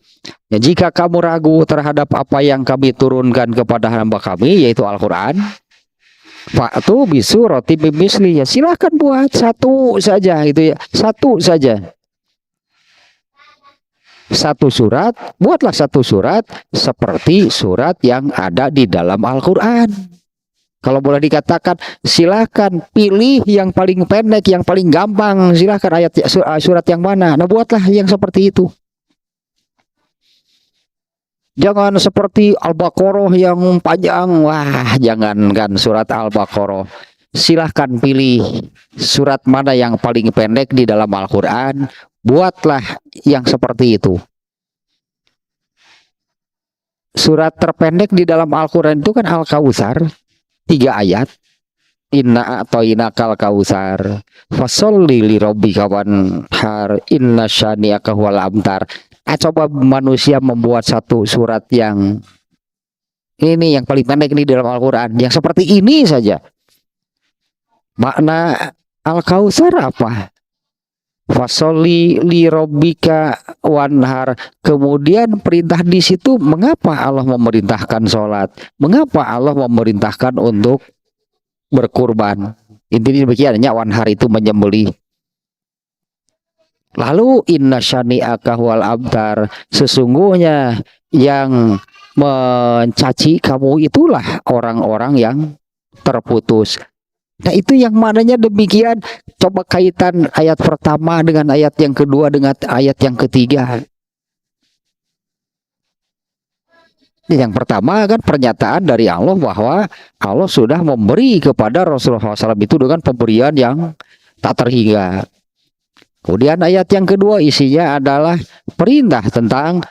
Ya, jika kamu ragu terhadap apa yang kami turunkan kepada hamba kami, yaitu Al-Quran, fa'tu bi surati bimisli, ya silahkan buat satu saja gitu ya, satu saja. Satu surat, buatlah satu surat seperti surat yang ada di dalam Al-Quran. Kalau boleh dikatakan, silahkan pilih yang paling pendek, yang paling gampang. Silahkan surat yang mana. Nah, buatlah yang seperti itu. Jangan seperti Al-Baqarah yang panjang. Wah, jangankan surat Al-Baqarah. Silahkan pilih surat mana yang paling pendek di dalam Al-Quran. Buatlah yang seperti itu. Surat terpendek di dalam Al-Quran itu kan Al-Kautsar. 3 ayat. Inna a'tainakal kautsar fasholli li rabbika wanhar inna syani'aka huwal abtar. Coba manusia membuat satu surat yang ini yang paling pendek ini dalam Al-Quran, yang seperti ini saja. Makna Al-Kautsar apa? Fasholli li rabbika wanhar. Kemudian perintah di situ, mengapa Allah memerintahkan sholat? Mengapa Allah memerintahkan untuk berkurban? Intinya demikian, wanhar itu menyembelih. Lalu inna syani'aka huwal abtar, sesungguhnya yang mencaci kamu itulah orang-orang yang terputus. Nah itu yang mananya demikian. Coba kaitan ayat pertama dengan ayat yang kedua dengan ayat yang ketiga. Yang pertama kan pernyataan dari Allah bahwa Allah sudah memberi kepada Rasulullah SAW itu dengan pemberian yang tak terhingga. Kemudian ayat yang kedua isinya adalah perintah tentang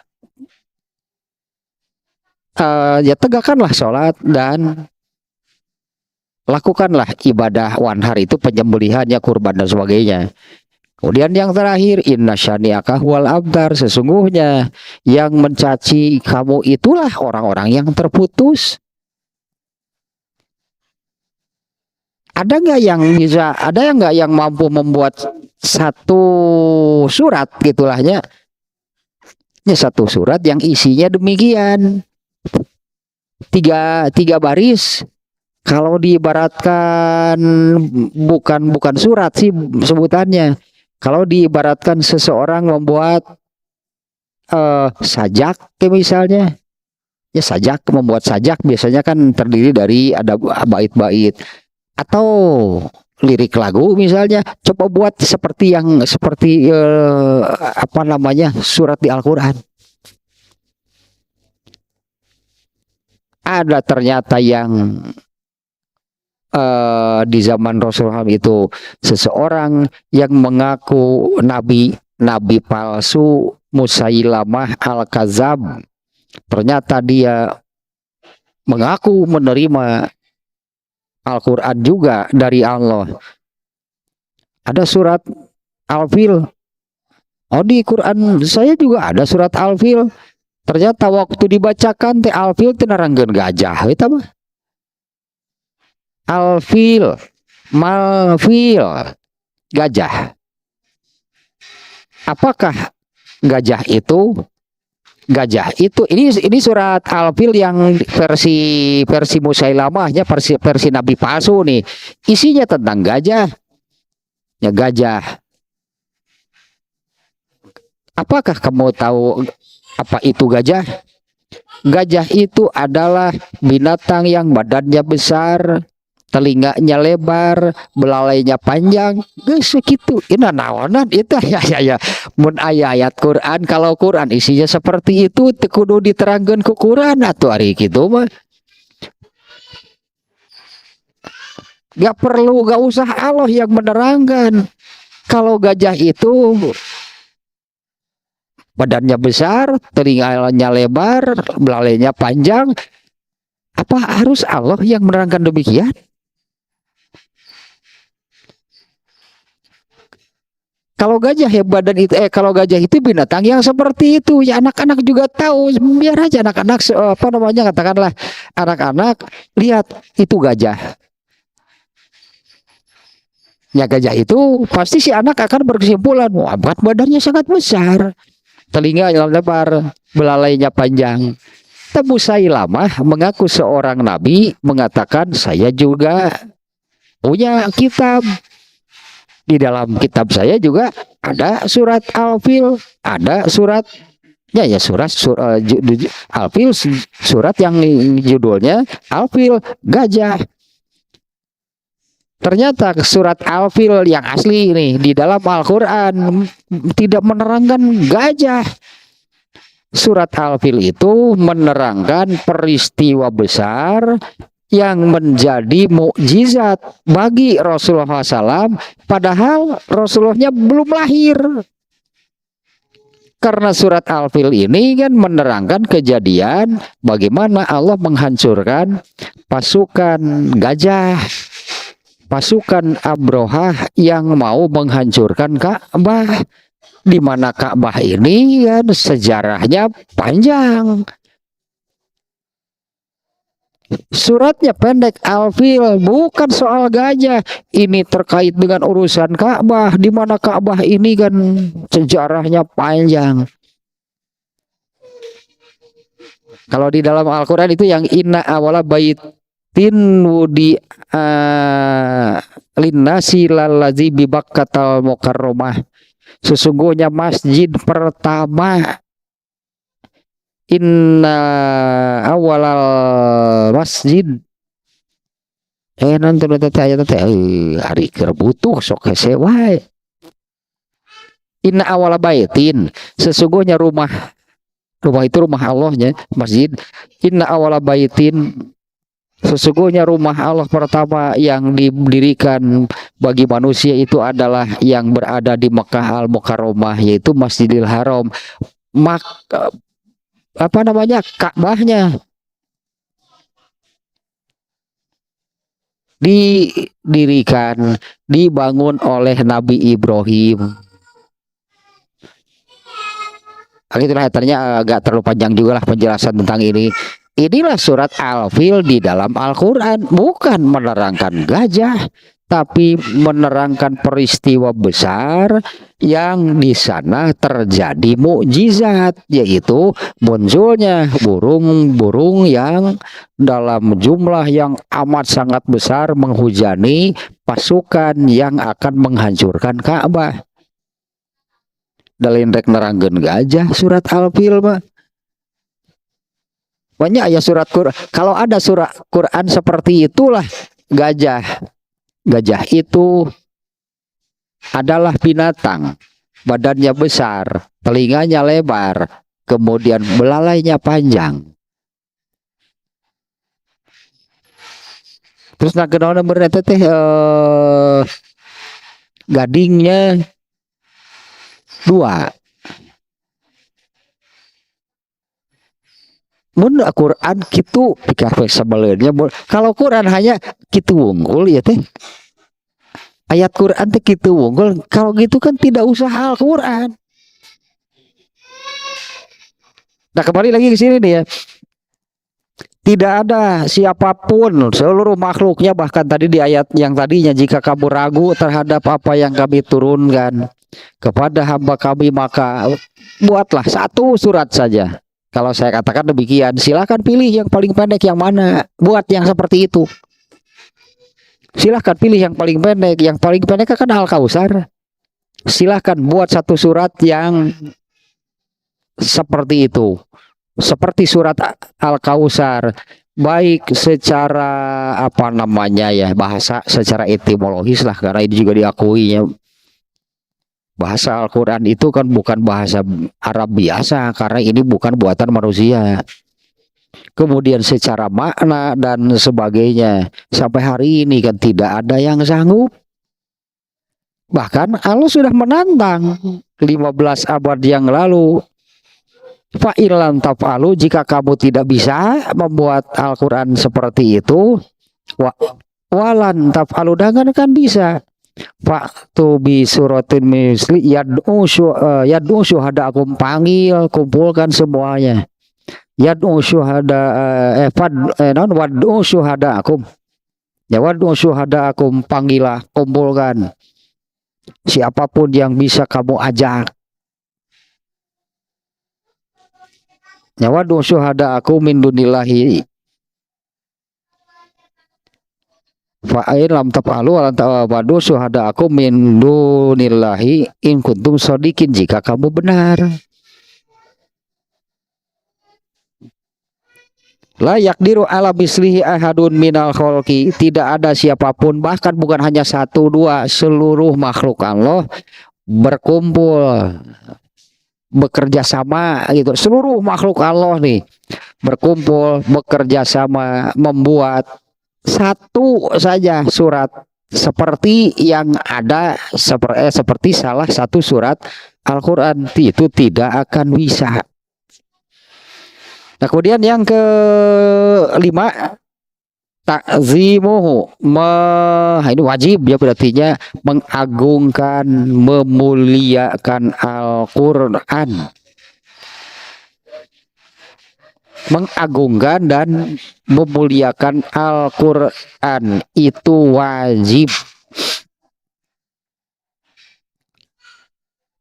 ya tegakkanlah sholat dan lakukanlah ibadah wanhar itu penyembelihannya, kurban dan sebagainya. Kemudian yang terakhir, inna syani'aka wal abtar, sesungguhnya yang mencaci kamu itulah orang-orang yang terputus. Ada nggak yang bisa, ada yang nggak yang mampu membuat satu surat gitulahnya? Ya satu surat yang isinya demikian, tiga baris. Kalau diibaratkan bukan surat sih sebutannya. Kalau diibaratkan seseorang membuat sajak misalnya, ya sajak, membuat sajak biasanya kan terdiri dari ada bait-bait atau lirik lagu misalnya. Coba buat seperti apa namanya, surat di Al-Qur'an. Ada ternyata yang di zaman Rasulullah itu seseorang yang mengaku nabi palsu, Musailamah Al-Kadzab. Ternyata dia mengaku menerima Al-Quran juga dari Allah. Ada surat Al-Fil. Oh, di Quran saya juga ada surat Al-Fil. Ternyata waktu dibacakan teh Al-Fil teh narangkeun gajah eta mah. Al-Fil, Malfil, gajah. Apakah gajah itu? Gajah itu ini surat Al-Fil yang versi Musailamahnya, versi Nabi palsu nih. Isinya tentang gajah. Ya gajah. Apakah kamu tahu apa itu gajah? Gajah itu adalah binatang yang badannya besar, telinganya lebar, belalainya panjang, geus segitu. Ina naonan itu ya. Mun aya ayat Quran, kalau Quran isinya seperti itu teu kudu diterangkeun ku Quran atuh ari kitu mah. Gak usah Allah yang menerangkan. Kalau gajah itu badannya besar, telinganya lebar, belalainya panjang, apa harus Allah yang menerangkan demikian? Kalau gajah ya badan itu kalau gajah itu binatang yang seperti itu ya, anak-anak juga tahu. Biar aja anak-anak apa namanya, katakanlah anak-anak lihat itu gajah. Ya gajah itu pasti si anak akan berkesimpulan, wah badannya sangat besar, telinga yang lebar, belalainya panjang. Abu Musailamah mengaku seorang nabi, mengatakan saya juga punya kitab. Di dalam kitab saya juga ada surat Al-Fil, ada suratnya ya Al-Fil, surat yang judulnya Al-Fil, gajah. Ternyata surat Al-Fil yang asli ini di dalam Al-Quran tidak menerangkan gajah. Surat Al-Fil itu menerangkan peristiwa besar yang menjadi mukjizat bagi Rasulullah SAW, padahal Rasulullahnya belum lahir. Karena surat Al-Fil ini kan menerangkan kejadian bagaimana Allah menghancurkan pasukan gajah, pasukan Abrohah yang mau menghancurkan Ka'bah, di mana Ka'bah ini kan sejarahnya panjang. Suratnya pendek, Al-Fil, bukan soal gajah. Ini terkait dengan urusan Ka'bah, di mana Ka'bah ini kan sejarahnya panjang. Kalau di dalam Al-Quran itu yang inna awala baitin wudi linnasi lalazi bibakkatal mukarramah. Sesungguhnya masjid pertama, inna awalal masjid nonton teh aya teh ari keur butuh sok hese wae. Inna awala baitin, sesungguhnya rumah itu rumah Allahnya, masjid. Inna awala baitin, sesungguhnya rumah Allah pertama yang didirikan bagi manusia itu adalah yang berada di Mekah Al-Mukarramah, yaitu Masjidil Haram. Apa namanya, Ka'bahnya didirikan, dibangun oleh Nabi Ibrahim. Itulah ternyata agak terlalu panjang juga lah penjelasan tentang ini. Inilah surat Al-Fil di dalam Al-Quran, bukan menerangkan gajah, tapi menerangkan peristiwa besar yang di sana terjadi mukjizat, yaitu munculnya burung-burung yang dalam jumlah yang amat sangat besar menghujani pasukan yang akan menghancurkan Ka'bah. Dalin rek nerangkeun gajah surat Al-Fil mah. Banyak ya surat Quran. Kalau ada surat Quran seperti itulah gajah. Gajah itu adalah binatang, badannya besar, telinganya lebar, kemudian belalainya panjang. Terus nak kenaon berarti teh gadingnya 2. Mun Quran kitu pikawe sabaleunnya. Kalau Quran hanya kitu wunggul ya teh. Ayat Quran teh kitu wunggul. Kalau gitu kan tidak usah Al-Quran. Nah, kembali lagi ke sini nih ya. Tidak ada siapapun seluruh makhluknya, bahkan tadi di ayat yang tadinya, jika kamu ragu terhadap apa yang kami turunkan kepada hamba kami, maka buatlah satu surat saja. Kalau saya katakan demikian, silahkan pilih yang paling pendek yang mana. Buat yang seperti itu. Silahkan pilih yang paling pendek. Yang paling pendek kan Al-Kausar. Silahkan buat satu surat yang seperti itu. Seperti surat Al-Kausar. Baik secara apa namanya ya, bahasa secara etimologis lah, karena ini juga diakui ya. Bahasa Al-Quran itu kan bukan bahasa Arab biasa, karena ini bukan buatan manusia. Kemudian secara makna dan sebagainya, sampai hari ini kan tidak ada yang sanggup. Bahkan Allah sudah menantang 15 abad yang lalu. Fa'ilan taf'alu, jika kamu tidak bisa membuat Al-Quran seperti itu, walan taf'alu, dengan kan bisa. Faktu bi suratin misli yad'u syuhada'akum, panggil, kumpulkan semuanya. Yad'u wad'u syuhada'akum. Ya, wad'u syuhada'akum, panggillah, kumpulkan siapapun yang bisa kamu ajak. Ya, wad'u syuhada'akum min dunillahi. Fa'in lam taf'alu wa tawadu syuhada aku min dunillahi in kuntum shodiqin, jika kamu benar. La yaqdiru ala mislihi ahadun minal khalqi, tidak ada siapapun, bahkan bukan hanya 1, 2, seluruh makhluk Allah berkumpul, bekerja sama gitu. Seluruh makhluk Allah nih berkumpul, bekerja sama membuat satu saja surat seperti yang ada seperti salah satu surat Al-Quran, itu tidak akan bisa. Nah, kemudian yang ke-5, takzimuhu, ini wajib ya, berartinya mengagungkan, memuliakan Al-Quran. Mengagungkan dan memuliakan Al-Quran itu wajib.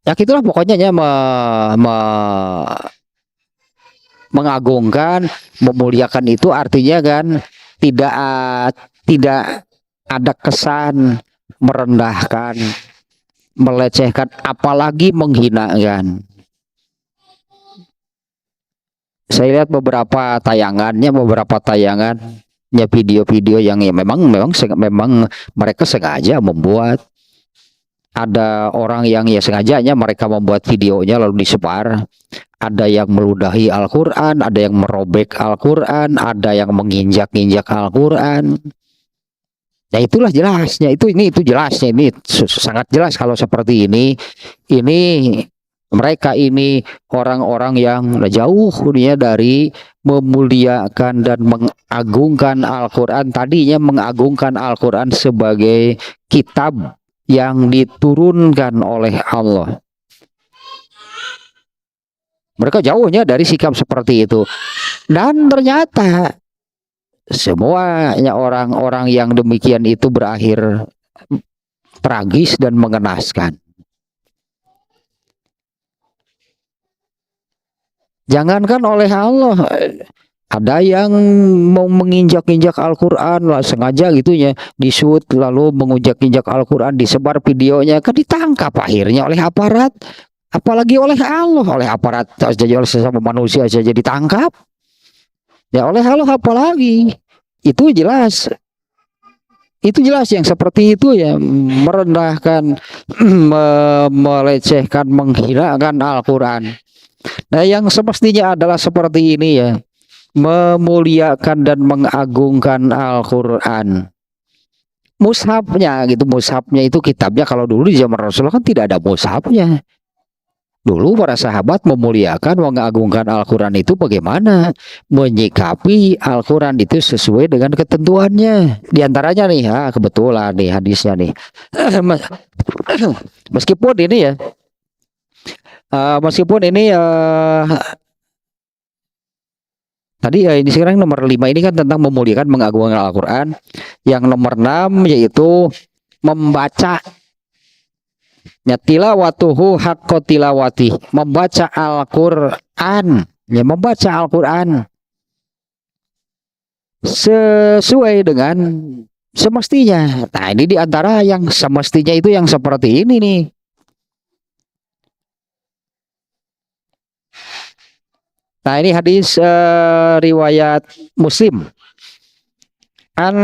Ya itulah pokoknya ya, mengagungkan, memuliakan itu artinya kan tidak ada kesan merendahkan, melecehkan, apalagi menghinakan. Saya lihat beberapa tayangan Ya video-video yang ya memang mereka sengaja membuat. Ada orang yang ya sengajanya mereka membuat videonya lalu disebar. Ada yang meludahi Al-Quran, ada yang merobek Al-Quran, ada yang menginjak-injak Al-Quran. Ya itulah jelasnya, itu jelasnya, ini sangat jelas kalau seperti ini. Ini mereka ini orang-orang yang jauh dia dari memuliakan dan mengagungkan Al-Quran. Tadinya mengagungkan Al-Quran sebagai kitab yang diturunkan oleh Allah. Mereka jauhnya dari sikap seperti itu. Dan ternyata semuanya orang-orang yang demikian itu berakhir tragis dan mengenaskan. Jangankan oleh Allah, ada yang mau menginjak-injak Al-Quran lah sengaja gitu ya, disut lalu menginjak-injak Al-Quran, disebar videonya, kan ditangkap akhirnya oleh aparat. Apalagi oleh Allah, oleh aparat saja, oleh sesama manusia saja ditangkap. Ya oleh Allah apalagi. Itu jelas yang seperti itu ya, merendahkan, melecehkan, menghinakan Al-Quran. Nah yang semestinya adalah seperti ini ya, memuliakan dan mengagungkan Al-Quran. Mushafnya gitu, mushafnya itu kitabnya, kalau dulu di zaman Rasulullah kan tidak ada mushafnya. Dulu para sahabat memuliakan, mengagungkan Al-Quran itu bagaimana? Menyikapi Al-Quran itu sesuai dengan ketentuannya. Di antaranya nih, kebetulan nih hadisnya nih. Meskipun ini ya, tadi ini sekarang nomor 5 ini kan tentang memuliakan, mengagungkan Al-Quran. Yang nomor 6 yaitu membaca. Ya tilawatuhu haqqo tilawati, membaca Al-Quran, ya membaca Al-Quran sesuai dengan semestinya. Nah ini diantara yang semestinya itu yang seperti ini nih. Nah ini hadis riwayat Muslim. An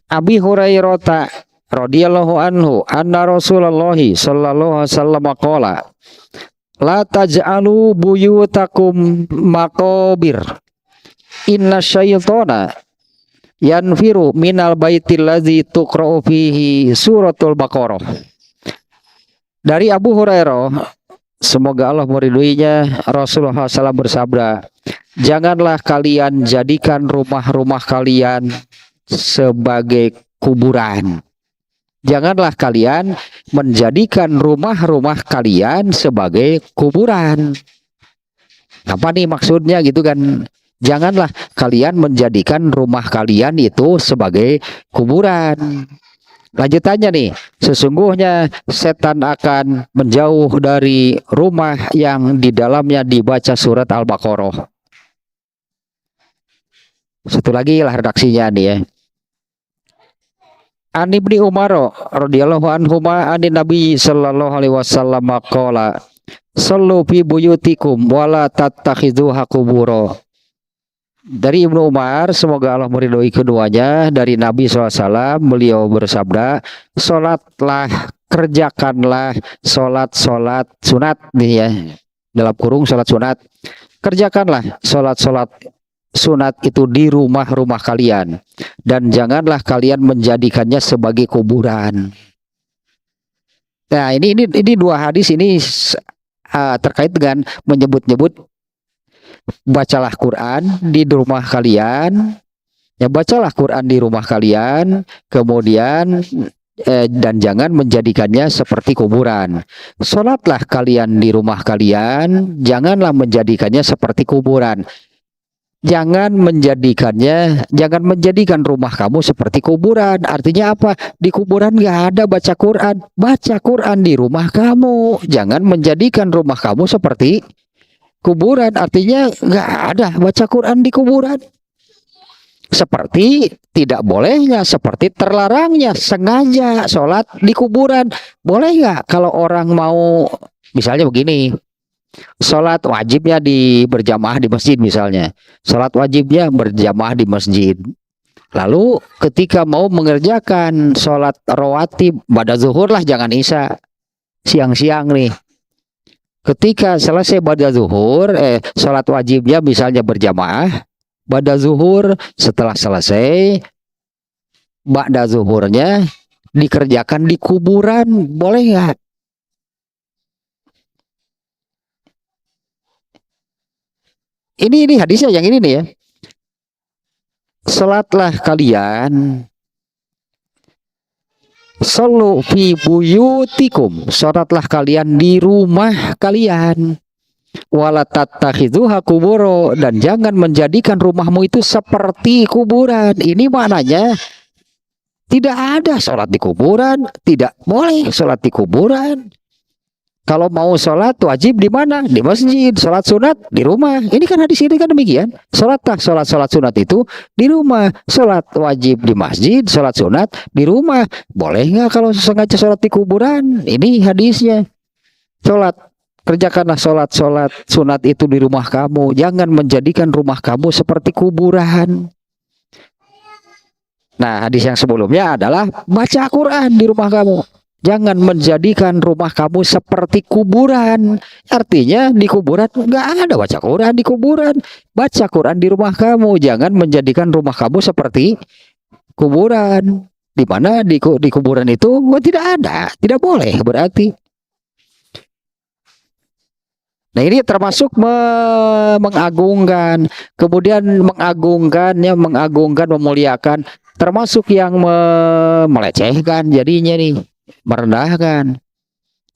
Abi Hurairah radhiyallahu anhu anna Rasulullah sallallahu alaihi wasallam qala la taj'alu buyutakum maqabir inna syaitana yanfiru minal baitil ladzi tuqra'u fihi suratul Baqarah. Dari Abu Hurairah, semoga Allah meridhoinya, Rasulullah SAW bersabda, janganlah kalian jadikan rumah-rumah kalian sebagai kuburan. Janganlah kalian menjadikan rumah-rumah kalian sebagai kuburan. Apa nih maksudnya gitu kan? Janganlah kalian menjadikan rumah kalian itu sebagai kuburan. Lanjutannya nih, sesungguhnya setan akan menjauh dari rumah yang di dalamnya dibaca surat Al-Baqarah. Satu lagi lah redaksinya nih ya. An Ibni Umar radhiyallahu anhuma anin Nabi sallallahu alaihi wasallam qala sallu fi buyutikum wala tattakhidhuha qubura. Dari Ibnu Umar, semoga Allah meridhoi keduanya, dari Nabi SAW, beliau bersabda, sholatlah, kerjakanlah sholat sunat nih ya, dalam kurung sholat sunat, kerjakanlah sholat sunat itu di rumah-rumah kalian, dan janganlah kalian menjadikannya sebagai kuburan. Nah ini dua hadis ini terkait dengan menyebut-nyebut bacalah Quran di rumah kalian, ya bacalah Quran di rumah kalian, kemudian dan jangan menjadikannya seperti kuburan. Sholatlah kalian di rumah kalian, janganlah menjadikannya seperti kuburan. Jangan menjadikan rumah kamu seperti kuburan. Artinya apa? Di kuburan nggak ada baca Quran. Baca Quran di rumah kamu. Jangan menjadikan rumah kamu seperti kuburan, artinya nggak ada baca Quran di kuburan. Seperti tidak bolehnya, seperti terlarangnya sengaja sholat di kuburan. Boleh nggak kalau orang mau, misalnya begini, sholat wajibnya berjamaah di masjid misalnya. Sholat wajibnya berjamaah di masjid. Lalu ketika mau mengerjakan sholat rawatib pada zuhur lah, jangan isya, siang-siang nih. Ketika selesai pada zuhur, sholat wajibnya misalnya berjamaah, pada zuhur setelah selesai, ba'da zuhurnya dikerjakan di kuburan, boleh nggak? Ini hadisnya yang ini nih ya. Salatlah kalian, sallu fi buyutikum, salatlah kalian di rumah kalian, wala tattakhidhuha kuburo, dan jangan menjadikan rumahmu itu seperti kuburan. Ini maknanya tidak ada sholat di kuburan, tidak boleh sholat di kuburan. Kalau mau sholat wajib di mana? Di masjid. Sholat sunat di rumah. Ini kan hadis ini kan demikian. Sholat sunat itu di rumah. Sholat wajib di masjid, sholat sunat di rumah. Boleh nggak kalau sengaja sholat di kuburan? Ini hadisnya. Kerjakanlah sholat sunat itu di rumah kamu. Jangan menjadikan rumah kamu seperti kuburan. Nah, hadis yang sebelumnya adalah baca Quran di rumah kamu. Jangan menjadikan rumah kamu seperti kuburan. Artinya di kuburan nggak ada baca Quran di kuburan. Baca Quran di rumah kamu. Jangan menjadikan rumah kamu seperti kuburan. Di mana di kuburan itu tidak ada, tidak boleh berarti. Nah, ini termasuk mengagungkan, kemudian mengagungkan, memuliakan, termasuk yang melecehkan jadinya nih. Merendahkan.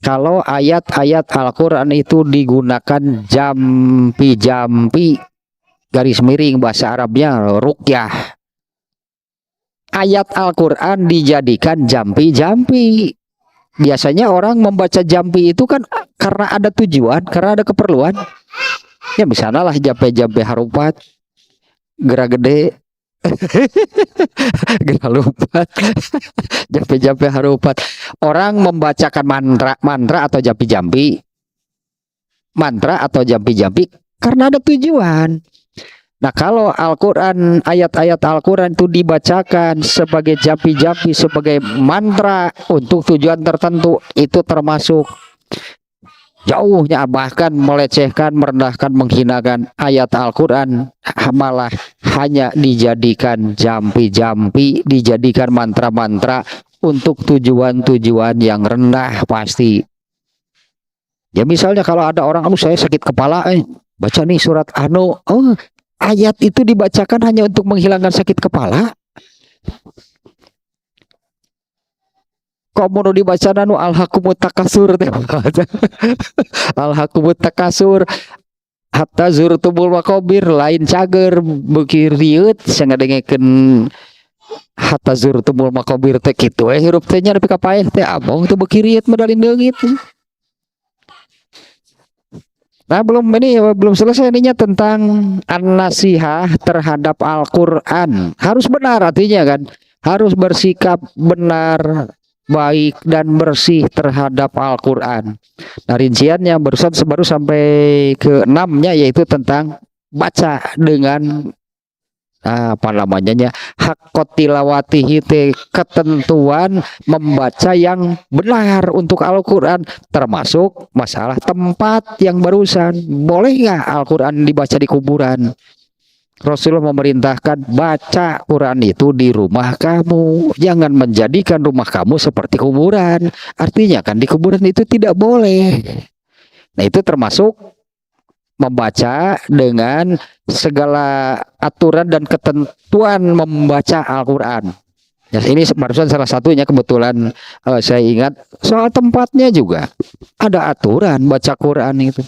Kalau ayat-ayat Al-Quran itu digunakan jampi, garis miring bahasa Arabnya ruqyah. Ayat Al-Quran dijadikan jampi. Biasanya orang membaca jampi itu kan karena ada tujuan, karena ada keperluan. Ya misalnya lah jampi harupat, gerak gede, gerak lupa, jampi harupat. Orang membacakan mantra atau jampi karena ada tujuan. Nah, kalau Al-Quran, ayat-ayat Al-Quran itu dibacakan sebagai jampi, sebagai mantra untuk tujuan tertentu, itu termasuk jauhnya, bahkan melecehkan, merendahkan, menghinakan ayat Al-Quran, malah hanya dijadikan jampi, dijadikan mantra-mantra untuk tujuan-tujuan yang rendah pasti. Ya misalnya kalau ada orang, saya sakit kepala, baca nih surat ayat itu dibacakan hanya untuk menghilangkan sakit kepala. Kok mau dibaca alhaqumut takasur alhaqumut takasur hatta zurtumul maqabir, lain cager beuki rieut sangadengekeun hatta zurtumul maqabir teh kitu hirup teh nya nepi ka paeh teh abong teu beuki rieut medalin leungit. Nah, belum selesai ininya tentang an-nasihah terhadap Al-Quran. Harus benar artinya kan, harus bersikap benar, baik dan bersih terhadap Al-Quran. Nah, rinciannya baru sampai ke 6-nya, yaitu tentang baca dengan hak tilawatihi, ketentuan membaca yang benar untuk Al-Quran, termasuk masalah tempat yang barusan. Boleh nggak Al-Quran dibaca di kuburan? Rasulullah memerintahkan baca Quran itu di rumah kamu, jangan menjadikan rumah kamu seperti kuburan. Artinya kan di kuburan itu tidak boleh. Nah, itu termasuk membaca dengan segala aturan dan ketentuan membaca Al-Quran. Ya, ini barusan salah satunya, kebetulan saya ingat soal tempatnya juga ada aturan baca Quran itu.